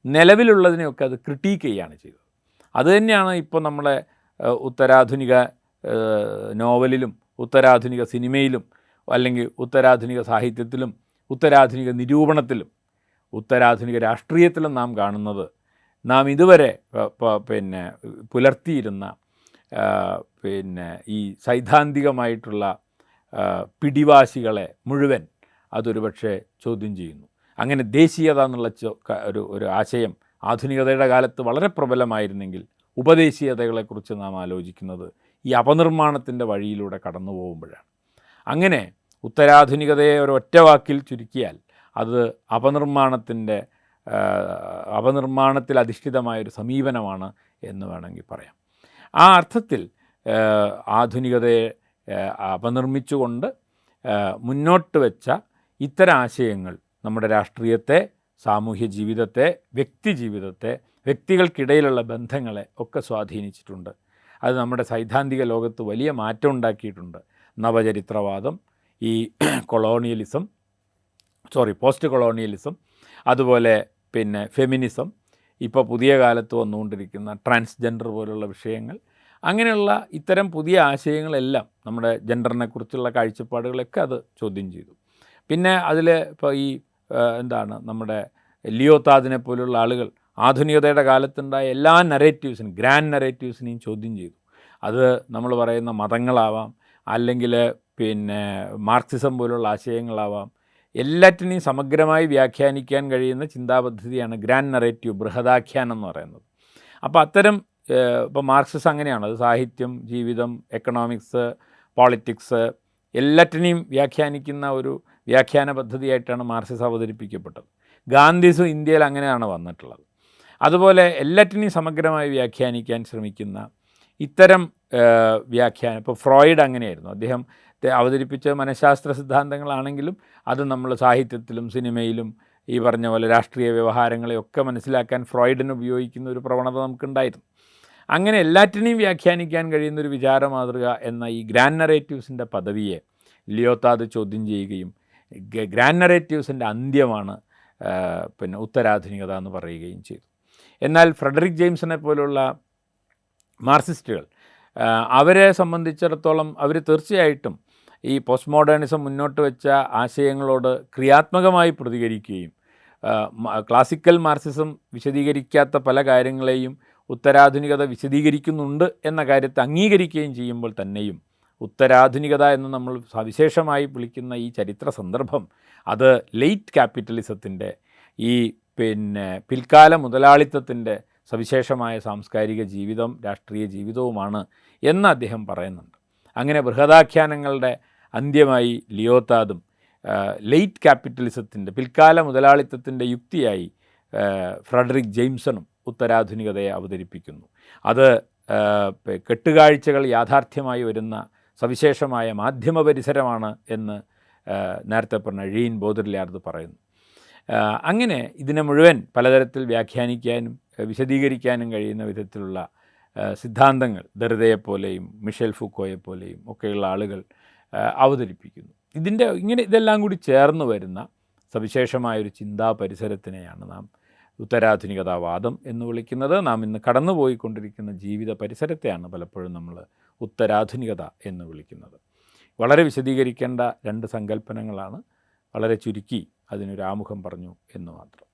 നിലവിലുള്ളതിനെയൊക്കെ അത് ക്രിട്ടീക്ക് ചെയ്യുകയാണ് ചെയ്തത്. അതുതന്നെയാണ് ഇപ്പോൾ നമ്മളെ ഉത്തരാധുനിക നോവലിലും ഉത്തരാധുനിക സിനിമയിലും അല്ലെങ്കിൽ ഉത്തരാധുനിക സാഹിത്യത്തിലും ഉത്തരാധുനിക നിരൂപണത്തിലും ഉത്തരാധുനിക രാഷ്ട്രീയത്തിലും നാം കാണുന്നത്. നാം ഇതുവരെ പുലർത്തിയിരുന്ന ഈ സൈദ്ധാന്തികമായിട്ടുള്ള പിടിവാശികളെ മുഴുവൻ അതൊരു പക്ഷേ ചോദ്യം ചെയ്യുന്നു. അങ്ങനെ ദേശീയത എന്നുള്ള ഒരു ആശയം ആധുനികതയുടെ കാലത്ത് വളരെ പ്രബലമായിരുന്നെങ്കിൽ ഉപദേശീയതകളെക്കുറിച്ച് നാം ആലോചിക്കുന്നത് ഈ അപനിർമ്മാണത്തിൻ്റെ വഴിയിലൂടെ കടന്നു പോകുമ്പോഴാണ്. അങ്ങനെ ഉത്തരാധുനികതയെ ഒരൊറ്റ വാക്കിൽ ചുരുക്കിയാൽ അത് അപനിർമ്മാണത്തിൽ അധിഷ്ഠിതമായൊരു സമീപനമാണ് എന്ന് വേണമെങ്കിൽ പറയാം. ആ അർത്ഥത്തിൽ ആധുനികതയെ അപനിർമ്മിച്ചുകൊണ്ട് മുന്നോട്ട് വെച്ച ഇത്തരം ആശയങ്ങൾ നമ്മുടെ രാഷ്ട്രീയത്തെ, സാമൂഹ്യ ജീവിതത്തെ, വ്യക്തി ജീവിതത്തെ, വ്യക്തികൾക്കിടയിലുള്ള ബന്ധങ്ങളെ ഒക്കെ സ്വാധീനിച്ചിട്ടുണ്ട്. അത് നമ്മുടെ സൈദ്ധാന്തിക ലോകത്ത് വലിയ മാറ്റം ഉണ്ടാക്കിയിട്ടുണ്ട്. നവചരിത്രവാദം, ഈ പോസ്റ്റ് കൊളോണിയലിസം, അതുപോലെ ഫെമിനിസം, ഇപ്പോൾ പുതിയ കാലത്ത് വന്നുകൊണ്ടിരിക്കുന്ന ട്രാൻസ്ജെൻഡർ പോലുള്ള വിഷയങ്ങൾ, അങ്ങനെയുള്ള ഇത്തരം പുതിയ ആശയങ്ങളെല്ലാം നമ്മുടെ ജെൻഡറിനെക്കുറിച്ചുള്ള കാഴ്ചപ്പാടുകളൊക്കെ അത് ചോദ്യം ചെയ്തു. പിന്നെ അതിൽ ഇപ്പോൾ നമ്മുടെ ലിയോതാദിനെ പോലുള്ള ആളുകൾ ആധുനികതയുടെ കാലത്തുണ്ടായ എല്ലാ നരേറ്റീവ്സിനും, ഗ്രാൻഡ് നരേറ്റീവ്സിനെയും ചോദ്യം ചെയ്തു. അത് നമ്മൾ പറയുന്ന മതങ്ങളാവാം, അല്ലെങ്കിൽ മാർക്സിസം പോലുള്ള ആശയങ്ങളാവാം, എല്ലാറ്റിനെയും സമഗ്രമായി വ്യാഖ്യാനിക്കാൻ കഴിയുന്ന ചിന്താപദ്ധതിയാണ് ഗ്രാൻഡ് നറേറ്റീവ്, ബൃഹദാഖ്യാനം എന്ന് പറയുന്നത്. അപ്പോൾ അത്തരം ഇപ്പോൾ മാർക്സിസം അങ്ങനെയാണ്. അത് സാഹിത്യം, ജീവിതം, എക്കണോമിക്സ്, പോളിറ്റിക്സ് എല്ലാറ്റിനെയും വ്യാഖ്യാനിക്കുന്ന ഒരു വ്യാഖ്യാന പദ്ധതിയായിട്ടാണ് മാർക്സിസം അവതരിപ്പിക്കപ്പെട്ടത്. ഗാന്ധിസം ഇന്ത്യയിൽ അങ്ങനെയാണ് വന്നിട്ടുള്ളത്. അതുപോലെ എല്ലാറ്റിനെയും സമഗ്രമായി വ്യാഖ്യാനിക്കാൻ ശ്രമിക്കുന്ന ഇത്തരം വ്യാഖ്യാനം. ഇപ്പോൾ ഫ്രോയിഡ് അങ്ങനെയായിരുന്നു. അദ്ദേഹം അവതരിപ്പിച്ച മനഃശാസ്ത്ര സിദ്ധാന്തങ്ങളാണെങ്കിലും അത് നമ്മൾ സാഹിത്യത്തിലും സിനിമയിലും ഈ പറഞ്ഞ പോലെ രാഷ്ട്രീയ വ്യവഹാരങ്ങളെയൊക്കെ മനസ്സിലാക്കാൻ ഫ്രോയിഡിന് ഉപയോഗിക്കുന്ന ഒരു പ്രവണത നമുക്കുണ്ടായിരുന്നു. അങ്ങനെ എല്ലാറ്റിനെയും വ്യാഖ്യാനിക്കാൻ കഴിയുന്നൊരു വിചാര മാതൃക എന്ന ഈ ഗ്രാൻഡ് നറേറ്റീവ്സിൻ്റെ പദവിയെ ലിയോത്താദ് ചോദ്യം ചെയ്യുകയും ഗ്രാൻഡ് നറേറ്റീവ്സിൻ്റെ അന്ത്യമാണ് പിന്നെ ഉത്തരാധുനികത എന്ന് പറയുകയും ചെയ്തു. എന്നാൽ ഫ്രെഡറിക് ജെയിംസിനെ പോലുള്ള മാർക്സിസ്റ്റുകൾ അവരെ സംബന്ധിച്ചിടത്തോളം അവർ തീർച്ചയായിട്ടും ഈ പോസ്റ്റ് മോഡേണിസം മുന്നോട്ട് വെച്ച ആശയങ്ങളോട് ക്രിയാത്മകമായി പ്രതികരിക്കുകയും ക്ലാസിക്കൽ മാർക്സിസം വിശദീകരിക്കാത്ത പല കാര്യങ്ങളെയും ഉത്തരാധുനികത വിശദീകരിക്കുന്നുണ്ട് എന്ന കാര്യത്തെ അംഗീകരിക്കുകയും ചെയ്യുമ്പോൾ തന്നെയും ഉത്തരാധുനികത എന്ന് നമ്മൾ സവിശേഷമായി വിളിക്കുന്ന ഈ ചരിത്ര സന്ദർഭം അത് ലേറ്റ് ക്യാപിറ്റലിസത്തിൻ്റെ ഈ പിന്നെ പിൽക്കാല മുതലാളിത്തത്തിൻ്റെ സവിശേഷമായ സാംസ്കാരിക ജീവിതം രാഷ്ട്രീയ ജീവിതവുമാണ് എന്ന് അദ്ദേഹം പറയുന്നുണ്ട്. അങ്ങനെ ബൃഹദാഖ്യാനങ്ങളുടെ അന്ത്യമായി ലിയോത്താദും ലേറ്റ് ക്യാപിറ്റലിസത്തിൻ്റെ പിൽക്കാല മുതലാളിത്തത്തിൻ്റെ യുക്തിയായി ഫ്രെഡറിക് ജെയിംസണും ഉത്തരാധുനികതയെ അവതരിപ്പിക്കുന്നു. അത് കെട്ടുകാഴ്ചകൾ യാഥാർത്ഥ്യമായി വരുന്ന സവിശേഷമായ മാധ്യമ പരിസരമാണ് എന്ന് നേരത്തെ പറഞ്ഞ ജീൻ ബോദറിയാർഡ് പറയുന്നു. അങ്ങനെ ഇതിനെ മുഴുവൻ പലതരത്തിൽ വ്യാഖ്യാനിക്കാനും വിശദീകരിക്കാനും കഴിയുന്ന വിധത്തിലുള്ള സിദ്ധാന്തങ്ങൾ ദെറിദയെപ്പോലെയും മിഷേൽ ഫൂക്കോയെപ്പോലെയും ഒക്കെയുള്ള ആളുകൾ അവതരിപ്പിക്കുന്നു. ഇതെല്ലാം കൂടി ചേർന്ന് വരുന്ന സവിശേഷമായൊരു ചിന്താ പരിസരത്തിനെയാണ് നാം ഉത്തരാധുനികതാവാദം എന്ന് വിളിക്കുന്നത്. നാം ഇന്ന് കടന്നുപോയിക്കൊണ്ടിരിക്കുന്ന ജീവിത പരിസരത്തെയാണ് പലപ്പോഴും നമ്മൾ ഉത്തരാധുനികത എന്ന് വിളിക്കുന്നത്. വളരെ വിശദീകരിക്കേണ്ട രണ്ട് സങ്കല്പനങ്ങളാണ്. വളരെ ചുരുക്കി അതിനൊരു ആമുഖം പറഞ്ഞു എന്ന് മാത്രം.